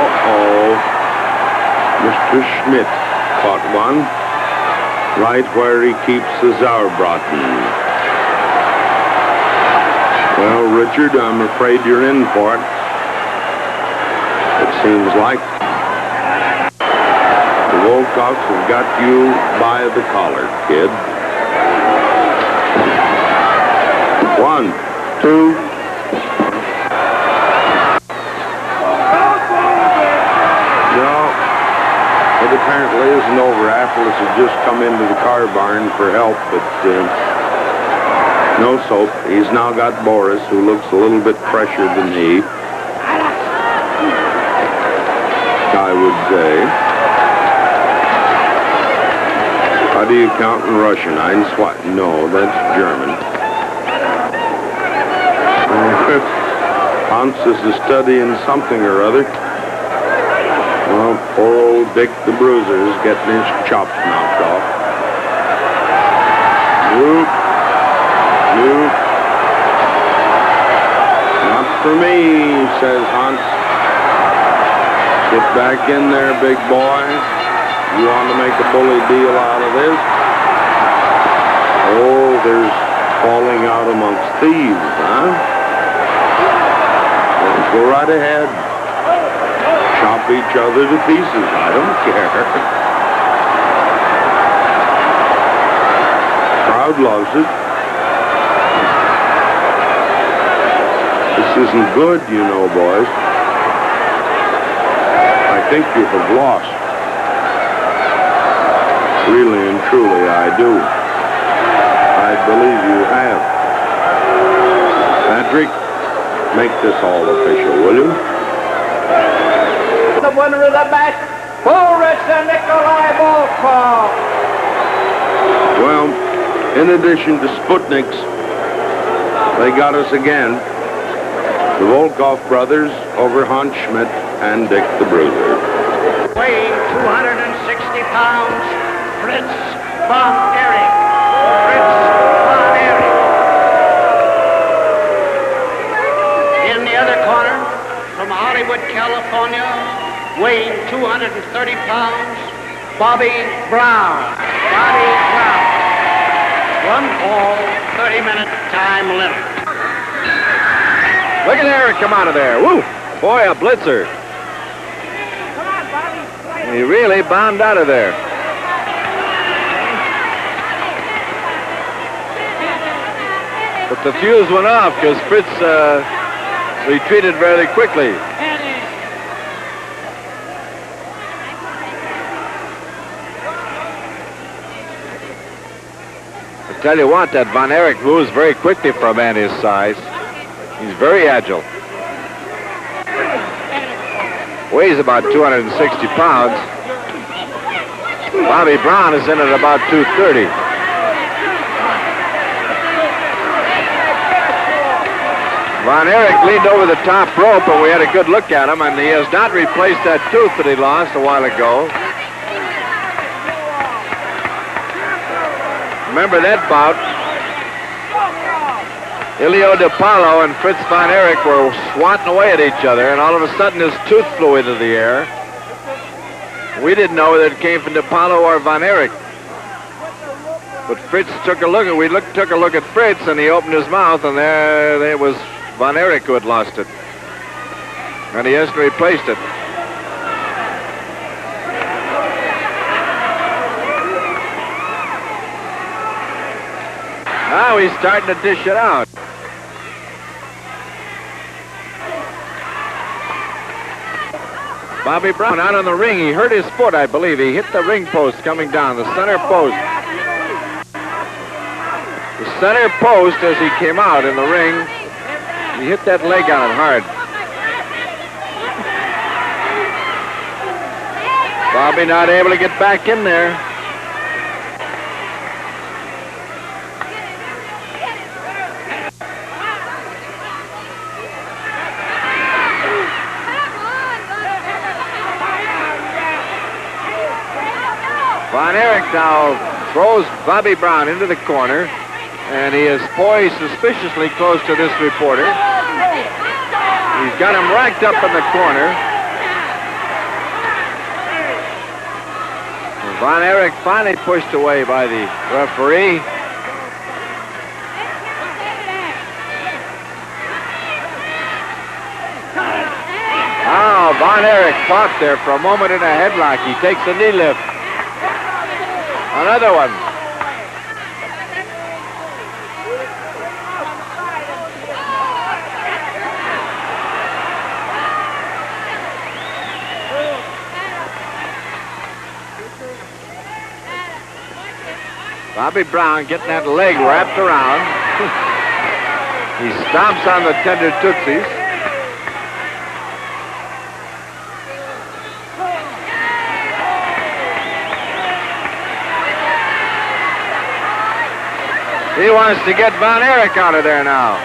Uh-oh. Mr. Schmidt caught one right where he keeps the Sauerbraten. Well, Richard, I'm afraid you're in for it. It seems like. The Wolfcocks have got you by the collar, kid. 1, 2. No, it apparently isn't over. Atlas had just come into the car barn for help, but no soap. He's now got Boris, who looks a little bit fresher than he, I would say. How do you count in Russian? Ein, zwei. No, that's German. Hans is studying something or other. Well, poor old Dick the Bruiser is getting his chops knocked off. Whoop. Whoop. Not for me, says Hans. Get back in there, big boy. You want to make a bully deal out of this? Oh, there's falling out amongst thieves, huh? Go right ahead. Chop each other to pieces. I don't care. Crowd loves it. This isn't good, you know, boys. I think you have lost. Really and truly, I do. I believe you have. Patrick, make this all official, will you? The winner of the match, Boris and Nikolai Volkov. Well, in addition to Sputniks, they got us again. The Volkov brothers over Hans Schmidt and Dick the Bruiser. Weighing 260 pounds, Fritz von Erich. Fritz von Erich. In the other corner, from Hollywood, California, weighing 230 pounds, Bobby Brown. Bobby Brown. One fall, 30-minute time limit. Look at Eric come out of there. Woo! Boy, a blitzer. He really bombed out of there. But the fuse went off because Fritz retreated very quickly. I tell you what, that Von Erich moves very quickly for a man his size. He's very agile. Weighs about 260 pounds. Bobby Brown is in at about 230. Von Erich leaned over the top rope, and we had a good look at him, and he has not replaced that tooth that he lost a while ago. Remember that bout? Ilio DiPaolo and Fritz von Erich were swatting away at each other, and all of a sudden his tooth flew into the air. We didn't know whether it came from DiPaolo or von Erich. But Fritz took a look at Fritz, and he opened his mouth, and there it was von Erich who had lost it. And he hasn't replaced it. Now he's starting to dish it out. Bobby Brown out on the ring. He hurt his foot, I believe. He hit the ring post coming down, the center post. The center post as he came out in the ring, he hit that leg on it hard. Bobby not able to get back in there. Von Erich now throws Bobby Brown into the corner, and he is poised suspiciously close to this reporter. He's got him racked up in the corner. And Von Erich finally pushed away by the referee. Oh, Von Erich caught there for a moment in a headlock. He takes a knee lift. Another one. Bobby Brown getting that leg wrapped around. He stomps on the tender tootsies. He wants to get Von Erich out of there now.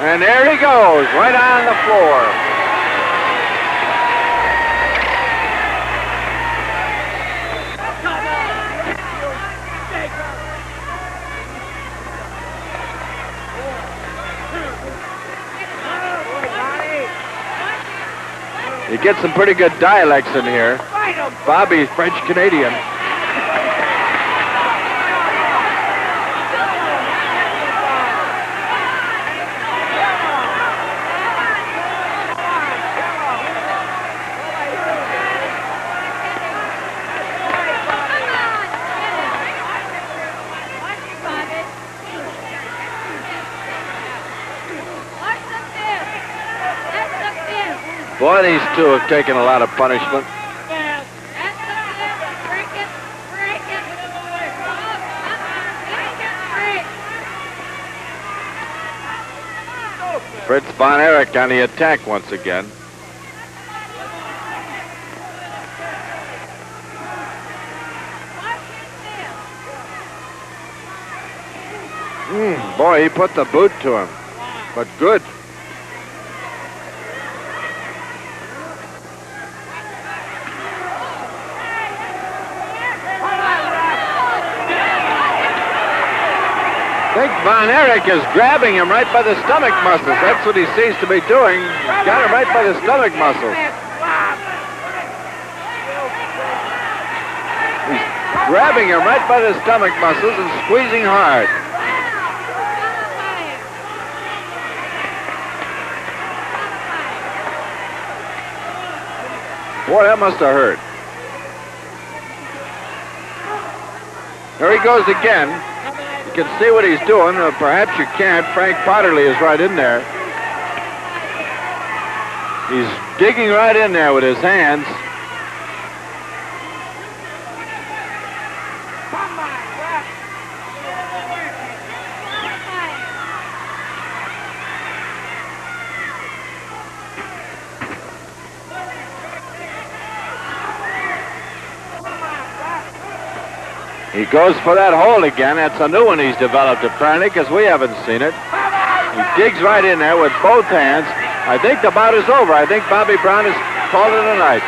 And there he goes, right on the floor. You get some pretty good dialects in here. Bobby's French-Canadian. Boy, these two have taken a lot of punishment. Fritz von Erich on the attack once again. Boy, he put the boot to him, but good. think Von Erich is grabbing him right by the stomach muscles. That's what he seems to be doing. He's got him right by the stomach muscles. He's grabbing him right by the stomach muscles and squeezing hard. Boy, that must have hurt. There he goes again. You can see what he's doing. Perhaps you can't. Frank Potterly is right in there. He's digging right in there with his hands. He goes for that hold again. That's a new one he's developed, apparently, because we haven't seen it. He digs right in there with both hands. I think the bout is over. I think Bobby Brown has called it a night.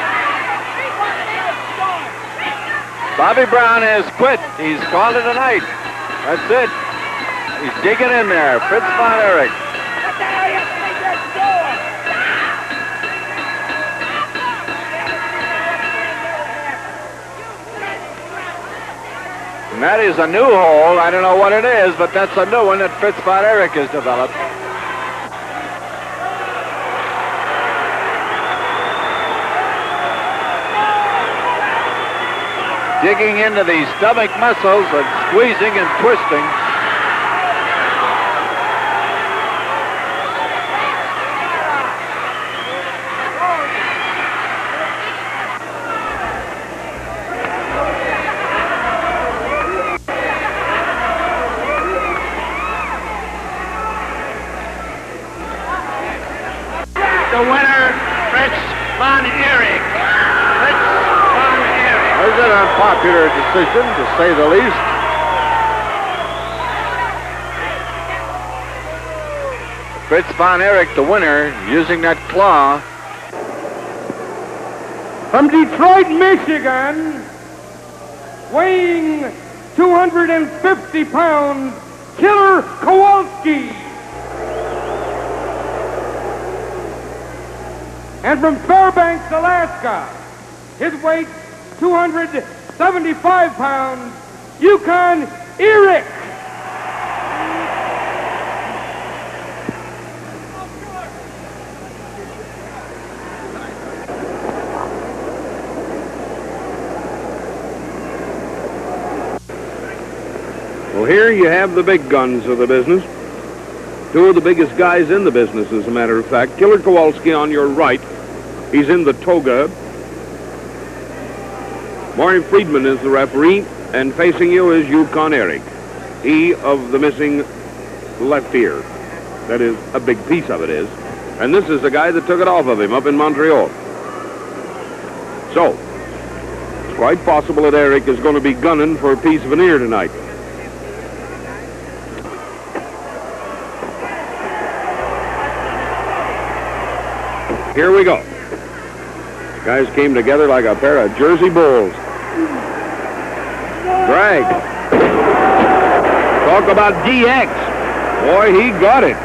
Bobby Brown has quit. He's called it a night. That's it. He's digging in there. Fritz Von Erich. And that is a new hole. I don't know what it is, but that's a new one that Fritz Von Erich has developed. Digging into the stomach muscles and squeezing and twisting. The winner, Fritz Von Erich. Fritz Von Erich. There's an unpopular decision, to say the least. Fritz Von Erich, the winner, using that claw. From Detroit, Michigan, weighing 250 pounds, Killer Kowalski. And from Fairbanks, Alaska, his weight 275 pounds, Yukon Erich. Well, here you have the big guns of the business. Two of the biggest guys in the business, as a matter of fact. Killer Kowalski on your right. He's in the toga. Maury Friedman is the referee, and facing you is Yukon Erich. He of the missing left ear. That is, a big piece of it is. And this is the guy that took it off of him up in Montreal. So, it's quite possible that Erich is going to be gunning for a piece of an ear tonight. Here we go. The guys came together like a pair of Jersey bulls. Drag. Talk about DX. Boy, he got it.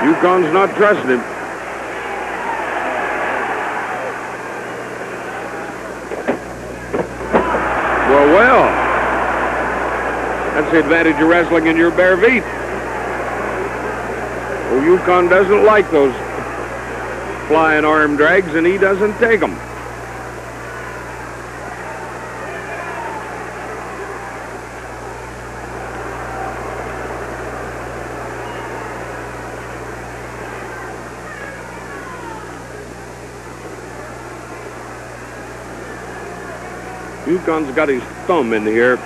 Yukon's not trusting him. Well. That's the advantage of wrestling in your bare feet. Well, Yukon doesn't like those flying arm drags, and he doesn't take them. Yukon's got his thumb in here,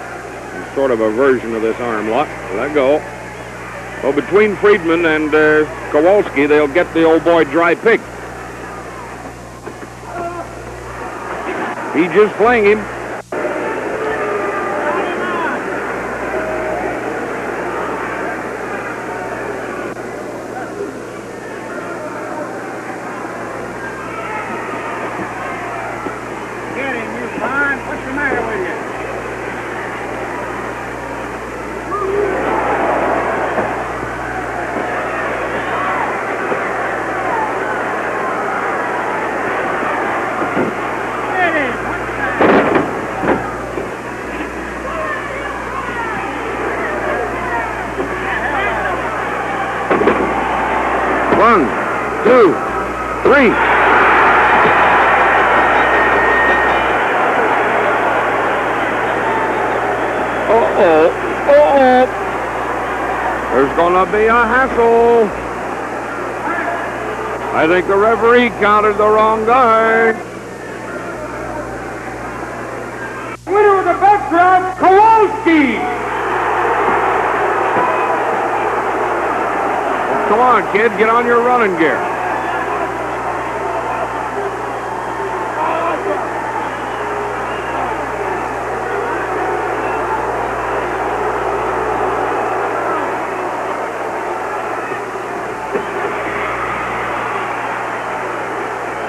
sort of a version of this arm lock. Let go. Well, between Friedman and Kowalski, they'll get the old boy dry pick. He's just playing him. Get him, you son. What's the matter with you? Get him. One, two, three. Uh-oh. Uh-oh. There's gonna be a hassle. I think the referee counted the wrong guy. Winner of the best round, Kowalski. Come on, kid, get on your running gear.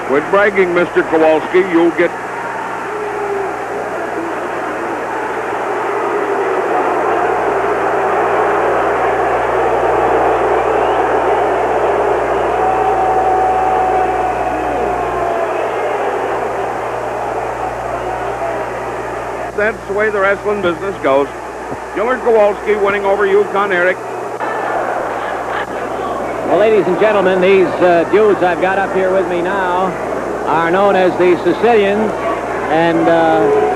Quit bragging, Mr. Kowalski. You'll get... That's the way the wrestling business goes. Gillard Kowalski winning over Yukon Eric. Well, ladies and gentlemen, these dudes I've got up here with me now are known as the Sicilians. And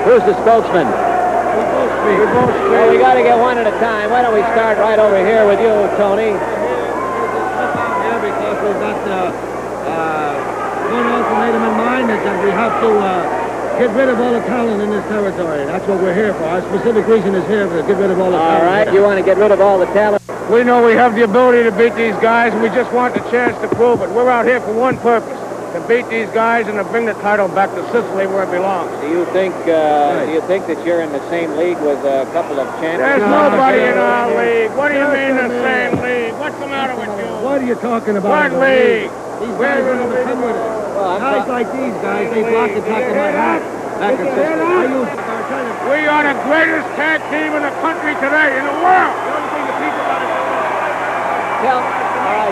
who's the spokesman? Well, we got to get one at a time. Why don't we start right over here with you, Tony? Yeah, because we've got one ultimatum in mind is that we have to get rid of all the talent in this territory. That's what we're here for. Our specific reason is here to get rid of all the talent. All right, you want to get rid of all the talent? We know we have the ability to beat these guys, and we just want the chance to prove it. We're out here for one purpose, to beat these guys and to bring the title back to Sicily where it belongs. Do you think that you're in the same league with a couple of champions? There's nobody in our league. What do you mean the same league? What's the matter with you? What are you talking about? What league? These guys are going to come with us. Guys like these guys, they block the top of my hat. Back in Sicily. We are the greatest tag team in the country today, in the world.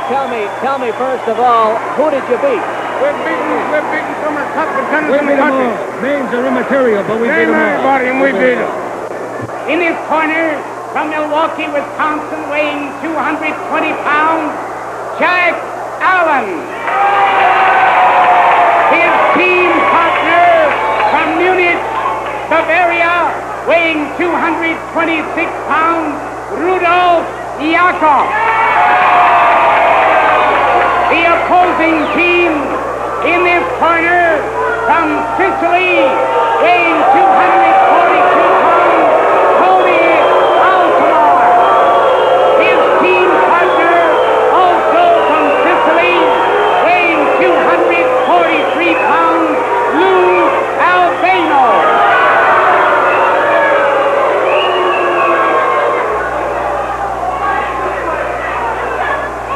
Tell me first of all, who did you beat? We're beating some of the top contenders We in beat the them country. all. Names are immaterial, but we beat Name them all. everybody and we beat them. In his corner, from Milwaukee, Wisconsin, weighing 220 pounds, Jack Allen. His team partner from Munich, Bavaria, weighing 226 pounds, Rudolf Yakov. The opposing team in this corner from Sicily, weighing 242 pounds, Tony Altamar. His team partner, also from Sicily, weighing 243 pounds, Lou Albano.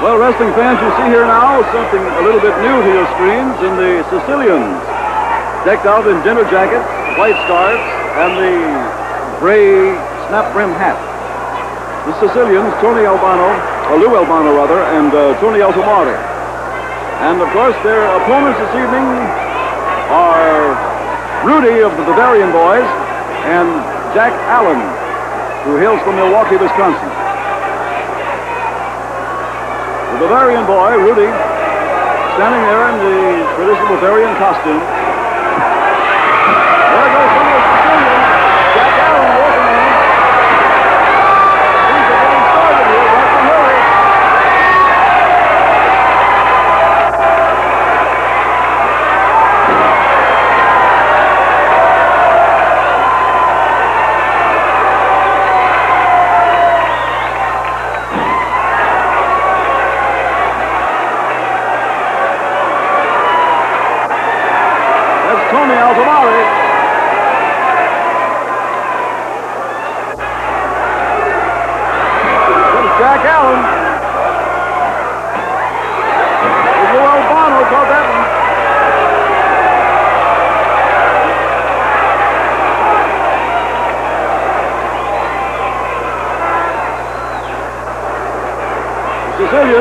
Well, wrestling fans, you see here now something a little bit new to your screens in the Sicilians. Decked out in dinner jackets, white scarves, and the gray snap-brim hat. The Sicilians, Tony Albano, or Lou Albano rather, and Tony Altomare. And of course their opponents this evening are Rudy of the Bavarian Boys and Jack Allen, who hails from Milwaukee, Wisconsin. The Bavarian boy, Rudy, standing there in the traditional Bavarian costume. There goes some of the Sicilians. Jack Allen walking on. Things are getting started here. That's a hurry.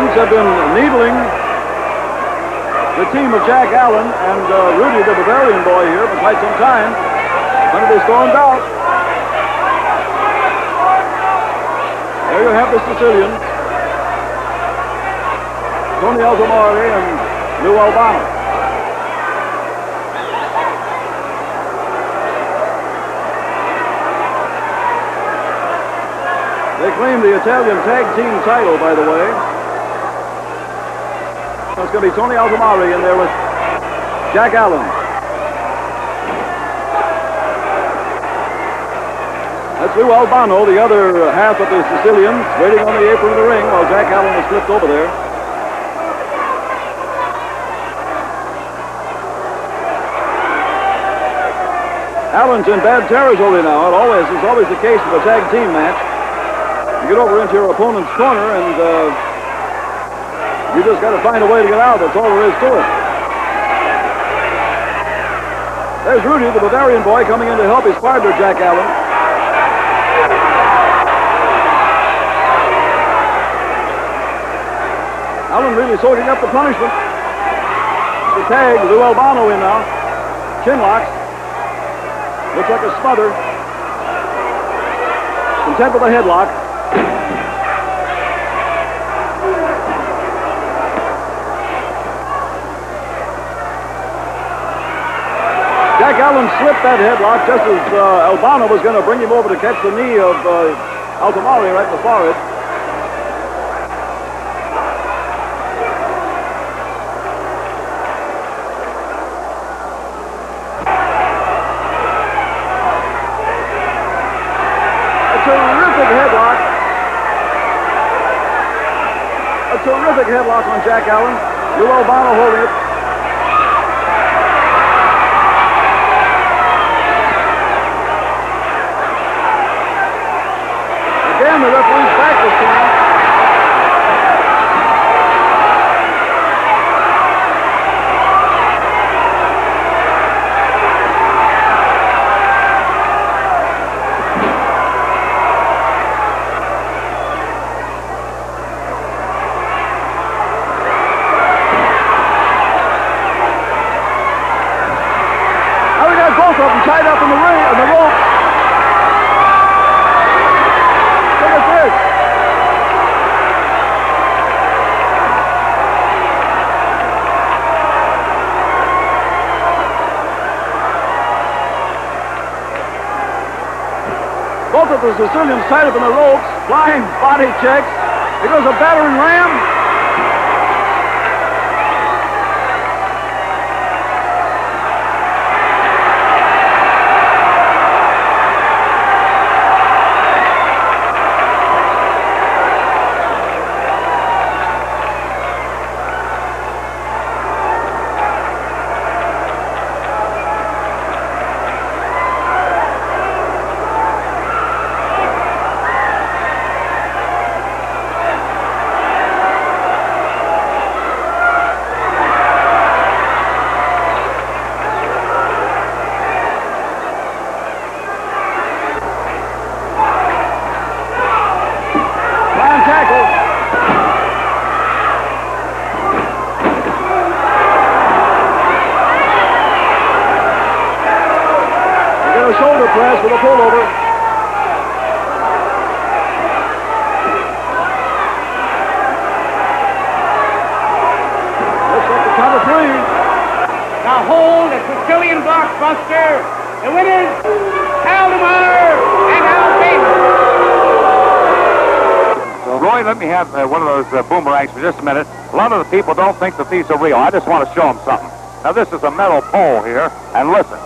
Sicilians have been needling the team of Jack Allen and Rudy, the Bavarian boy here, for quite some time. Under this stormed out. There you have the Sicilians. Tony Altomare and Lou Albano. They claim the Italian tag team title, by the way. It's going to be Tony Altomare in there with Jack Allen. That's Lou Albano, the other half of the Sicilians, waiting on the apron of the ring while Jack Allen is flipped over there. Allen's in bad territory now. It is always the case of a tag team match. You get over into your opponent's corner and you just got to find a way to get out. That's all there is to it. There's Rudy, the Bavarian boy, coming in to help his partner, Jack Allen. Allen really soaking up the punishment. The tag, Lou Albano in now. Chin locks. Looks like a smother. Content with a headlock. Jack Allen slipped that headlock just as Albano was going to bring him over to catch the knee of Altomare right in the forehead. Terrific headlock on Jack Allen. Lou Albano holding it. Again, the referee's back this time. Tied up in the ring, on the rope. Look at this. Both of the Sicilians tied up in the ropes, flying body checks. Here goes a battering ram. Press with a pullover. Looks like the count of three. Now hold the Sicilian blockbuster. The winners, Altomare and Albano. Roy, let me have one of those boomerangs for just a minute. A lot of the people don't think that these are real. I just want to show them something. Now, this is a metal pole here, and listen.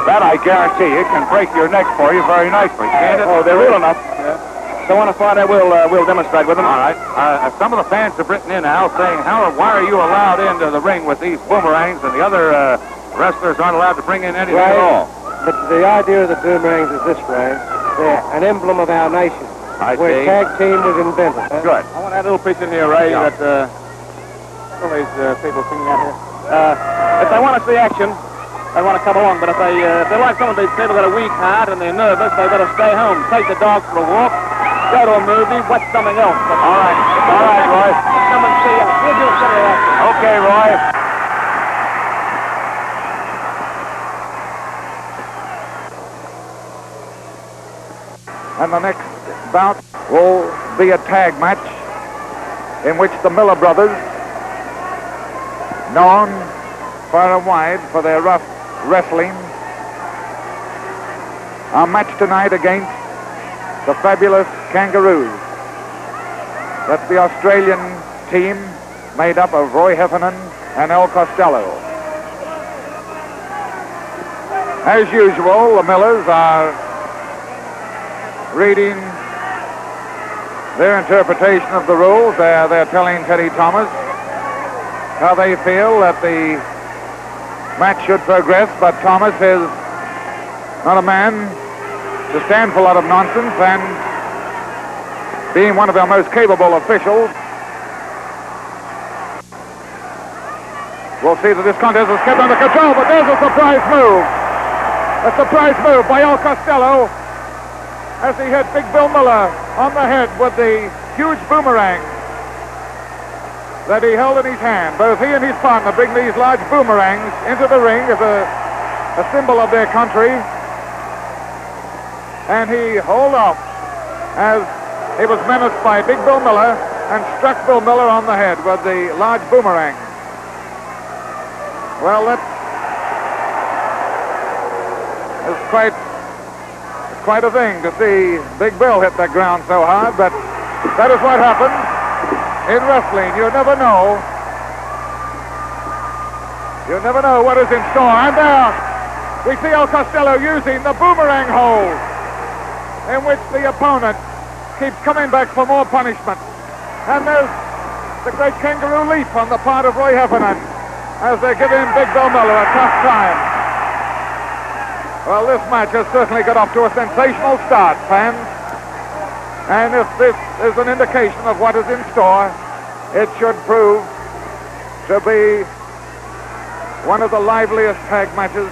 That, I guarantee you, can break your neck for you very nicely, can't it? Oh, they're real enough. Yeah. So on a Friday, we'll demonstrate with them. All right. Some of the fans have written in now saying, why are you allowed into the ring with these boomerangs and the other wrestlers aren't allowed to bring in anything at all? The idea of the boomerangs is this way. They're an emblem of our nation. Where tag team was invented. Good. I want to add a little piece in here, Ray, that some of these people singing out here. If they want to see action, they want to come along, but if they like some of these people that are weak-hearted and they're nervous, they better stay home. Take the dog for a walk. Costello movie. What's something else? All right, Roy. Come and see us. We'll do some of that. Okay, Roy. And the next bout will be a tag match in which the Miller brothers, known far and wide for their rough wrestling, are matched tonight against the fabulous Kangaroos. That's the Australian team made up of Roy Heffernan and El Costello. As usual, the Millers are reading their interpretation of the rules. They're telling Teddy Thomas how they feel that the match should progress, but Thomas is not a man to stand for a lot of nonsense, and being one of our most capable officials, we'll see that this contest is kept under control, but there's a surprise move. A surprise move by El Costello as he hit Big Bill Miller on the head with the huge boomerang that he held in his hand. Both he and his partner bring these large boomerangs into the ring as a symbol of their country. And he hauled off as he was menaced by Big Bill Miller and struck Bill Miller on the head with the large boomerang. Well, that is quite a thing to see Big Bill hit the ground so hard, but that is what happens in wrestling. You never know. You never know what is in store. And there we see El Costello using the boomerang hold, in which the opponent keeps coming back for more punishment. And there's the great kangaroo leap on the part of Roy Heffernan as they're giving Big Bill Miller a tough time. Well, this match has certainly got off to a sensational start, fans. And if this is an indication of what is in store, it should prove to be one of the liveliest tag matches.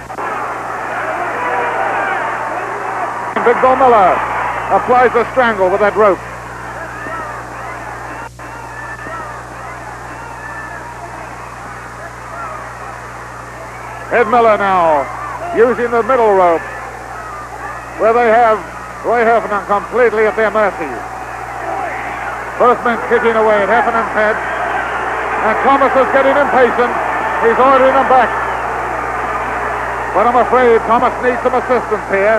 Big Bill Miller applies a strangle with that rope. Ed Miller now using the middle rope, where they have Roy Heffernan completely at their mercy. Both men kicking away at Heffernan's head, and Thomas is getting impatient. He's ordering them back. But I'm afraid Thomas needs some assistance here.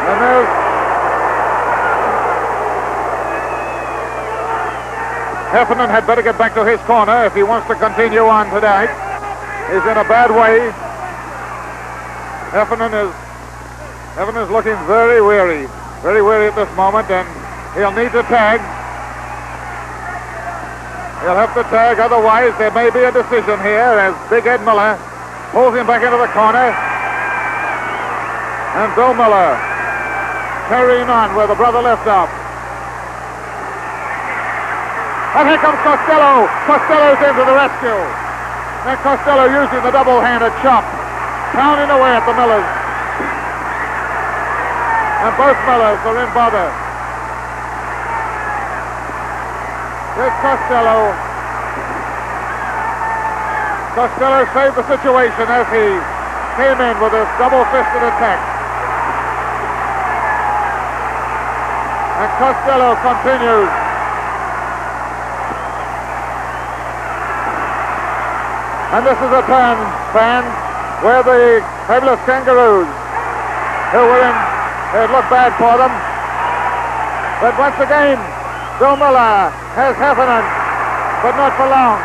And there's Heffernan had better get back to his corner if he wants to continue on tonight. He's in a bad way. Heffernan is looking very weary at this moment, and he'll need to tag. He'll have to tag, otherwise there may be a decision here as Big Ed Miller pulls him back into the corner. And Bill Miller carrying on where the brother left off. And here comes Costello. Costello's in to the rescue. And Costello using the double-handed chop, pounding away at the Millers. And both Millers are in bother. There's Costello. Costello saved the situation as he came in with a double-fisted attack. And Costello continues. And this is a turn, fans, where the fabulous Kangaroos, who were in, it looked bad for them. But once again, Bill Miller has Heffernan, but not for long.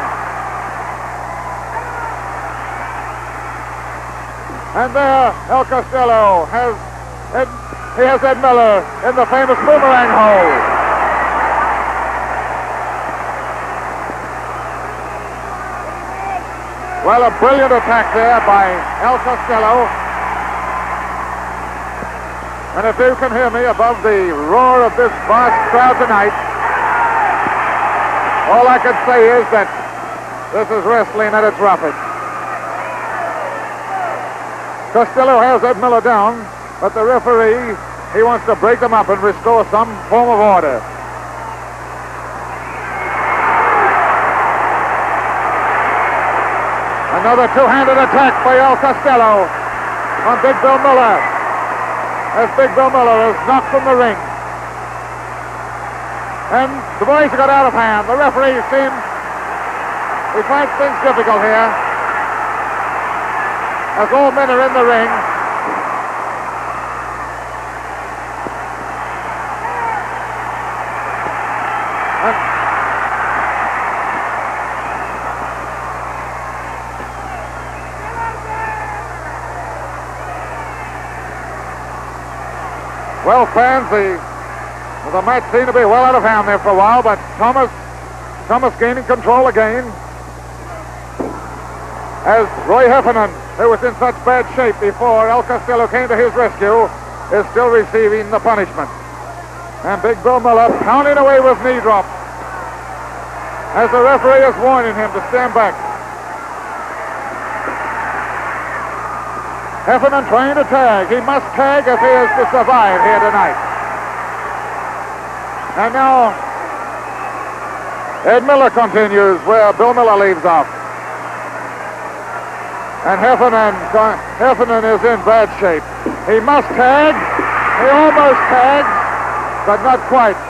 And there, El Costello has Ed Miller in the famous boomerang hole. Well, a brilliant attack there by El Costello. And if you can hear me above the roar of this vast crowd tonight, all I can say is that this is wrestling at its roughest. Costello has Ed Miller down, but the referee, he wants to break them up and restore some form of order. Another two-handed attack by Al Costello on Big Bill Miller, as Big Bill Miller is knocked from the ring. And the boys got out of hand. The referee seems, he finds things difficult here, as all men are in the ring. Well, fans, the match seemed to be well out of hand there for a while, but Thomas gaining control again, as Roy Heffernan, who was in such bad shape before Al Costello came to his rescue, is still receiving the punishment. And Big Bill Miller pounding away with knee drops, as the referee is warning him to stand back. Heffernan trying to tag. He must tag if he is to survive here tonight. And now Ed Miller continues where Bill Miller leaves off. And Heffernan is in bad shape. He must tag. He almost tags, but not quite.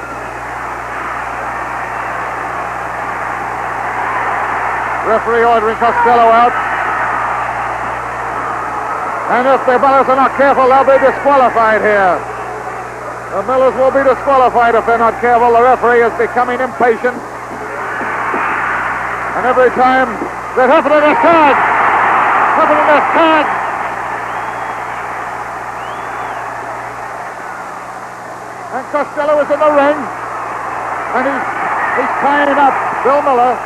Referee ordering Costello out. And if the Millers are not careful, they'll be disqualified here. The Millers will be disqualified if they're not careful. The referee is becoming impatient. And every time that Heffernan is tagged, Heffernan is tagged. And Costello is in the ring. And he's tying up Bill Miller.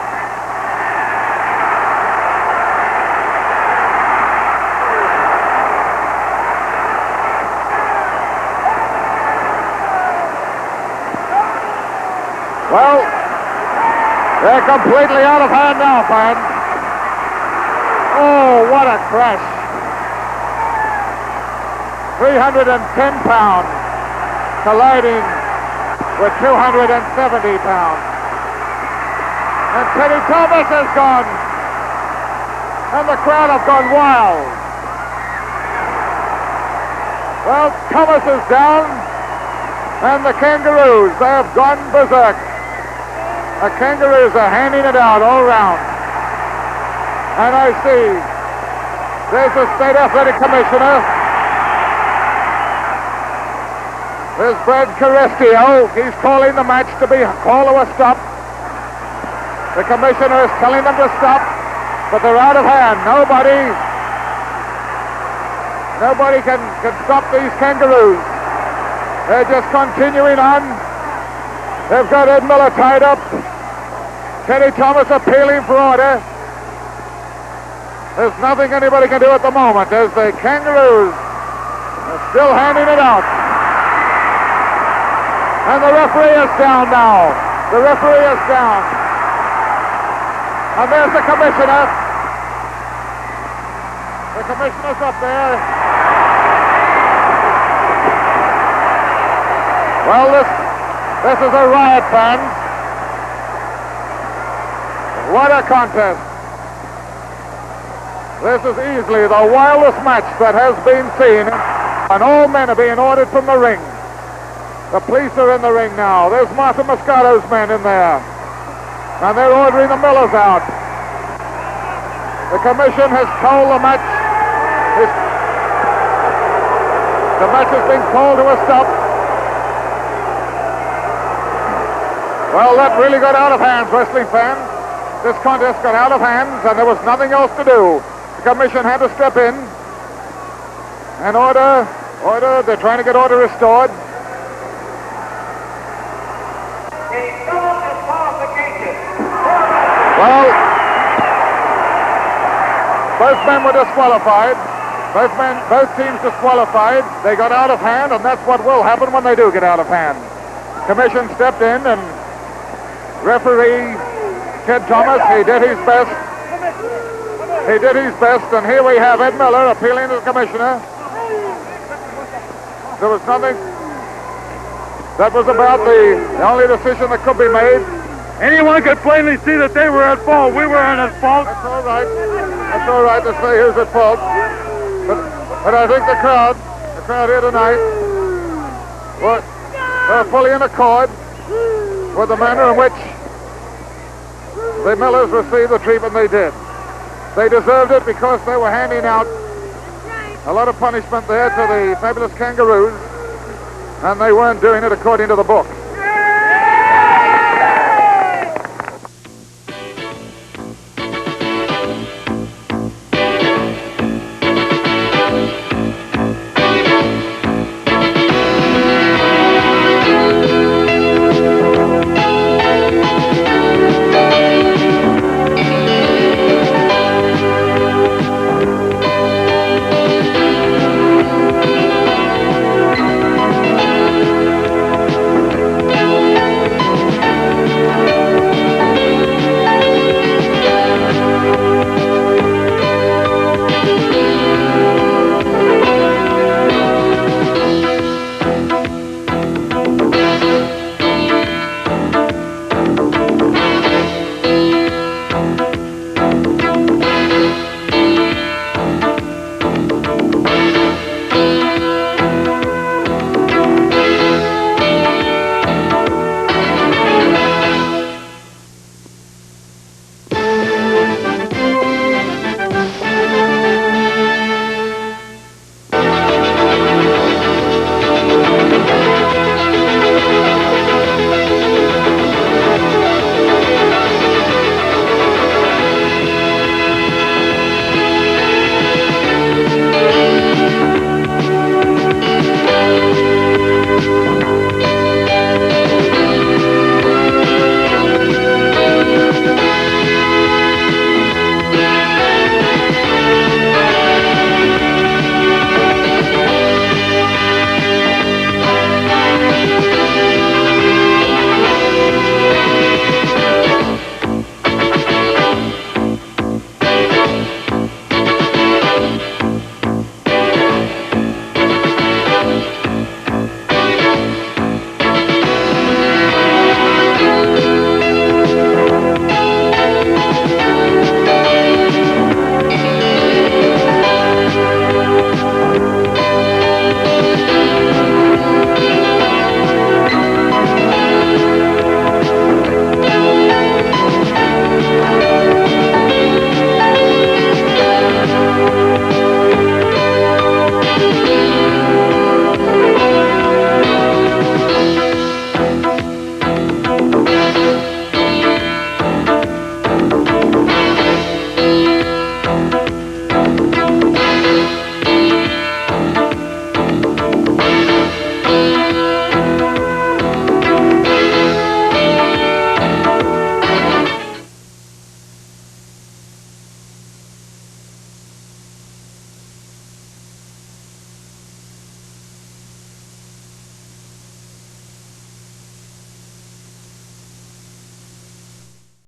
Well, they're completely out of hand now, fans. Oh, what a crash. 310 pounds colliding with 270 pounds. And Teddy Thomas has gone. And the crowd have gone wild. Well, Thomas is down. And the Kangaroos, they have gone berserk. The Kangaroos are handing it out all around. And I see there's the State Athletic Commissioner. There's Brad Carestio. He's calling the match to be called to a stop. The commissioner is telling them to stop, but they're out of hand. Nobody can stop these Kangaroos. They're just continuing on. They've got Ed Miller tied up. Teddy Thomas appealing for order. There's nothing anybody can do at the moment as the Kangaroos are still handing it out. And the referee is down now. The referee is down. And there's the commissioner. The commissioner's up there. Well, this is a riot, fans. What a contest. This is easily the wildest match that has been seen. And all men are being ordered from the ring. The police are in the ring now. There's Martha Moscato's men in there. And they're ordering the Millers out. The commission has told the match. The match has been called to a stop. Well, that really got out of hand, wrestling fans. This contest got out of hands, and there was nothing else to do. The commission had to step in and order. They're trying to get order restored. Well, both men were disqualified. Both teams disqualified. They got out of hand, and that's what will happen when they do get out of hand. Commission stepped in, and referee Ted Thomas, he did his best. He did his best, and here we have Ed Miller appealing to the commissioner. There was nothing. That was about the only decision that could be made. Anyone could plainly see that they were at fault. We weren't at fault. That's all right. That's all right to say who's at fault. But I think the crowd here tonight, were fully in accord with the manner in which the Millers received the treatment they did. They deserved it because they were handing out a lot of punishment there to the Fabulous Kangaroos, and they weren't doing it according to the book.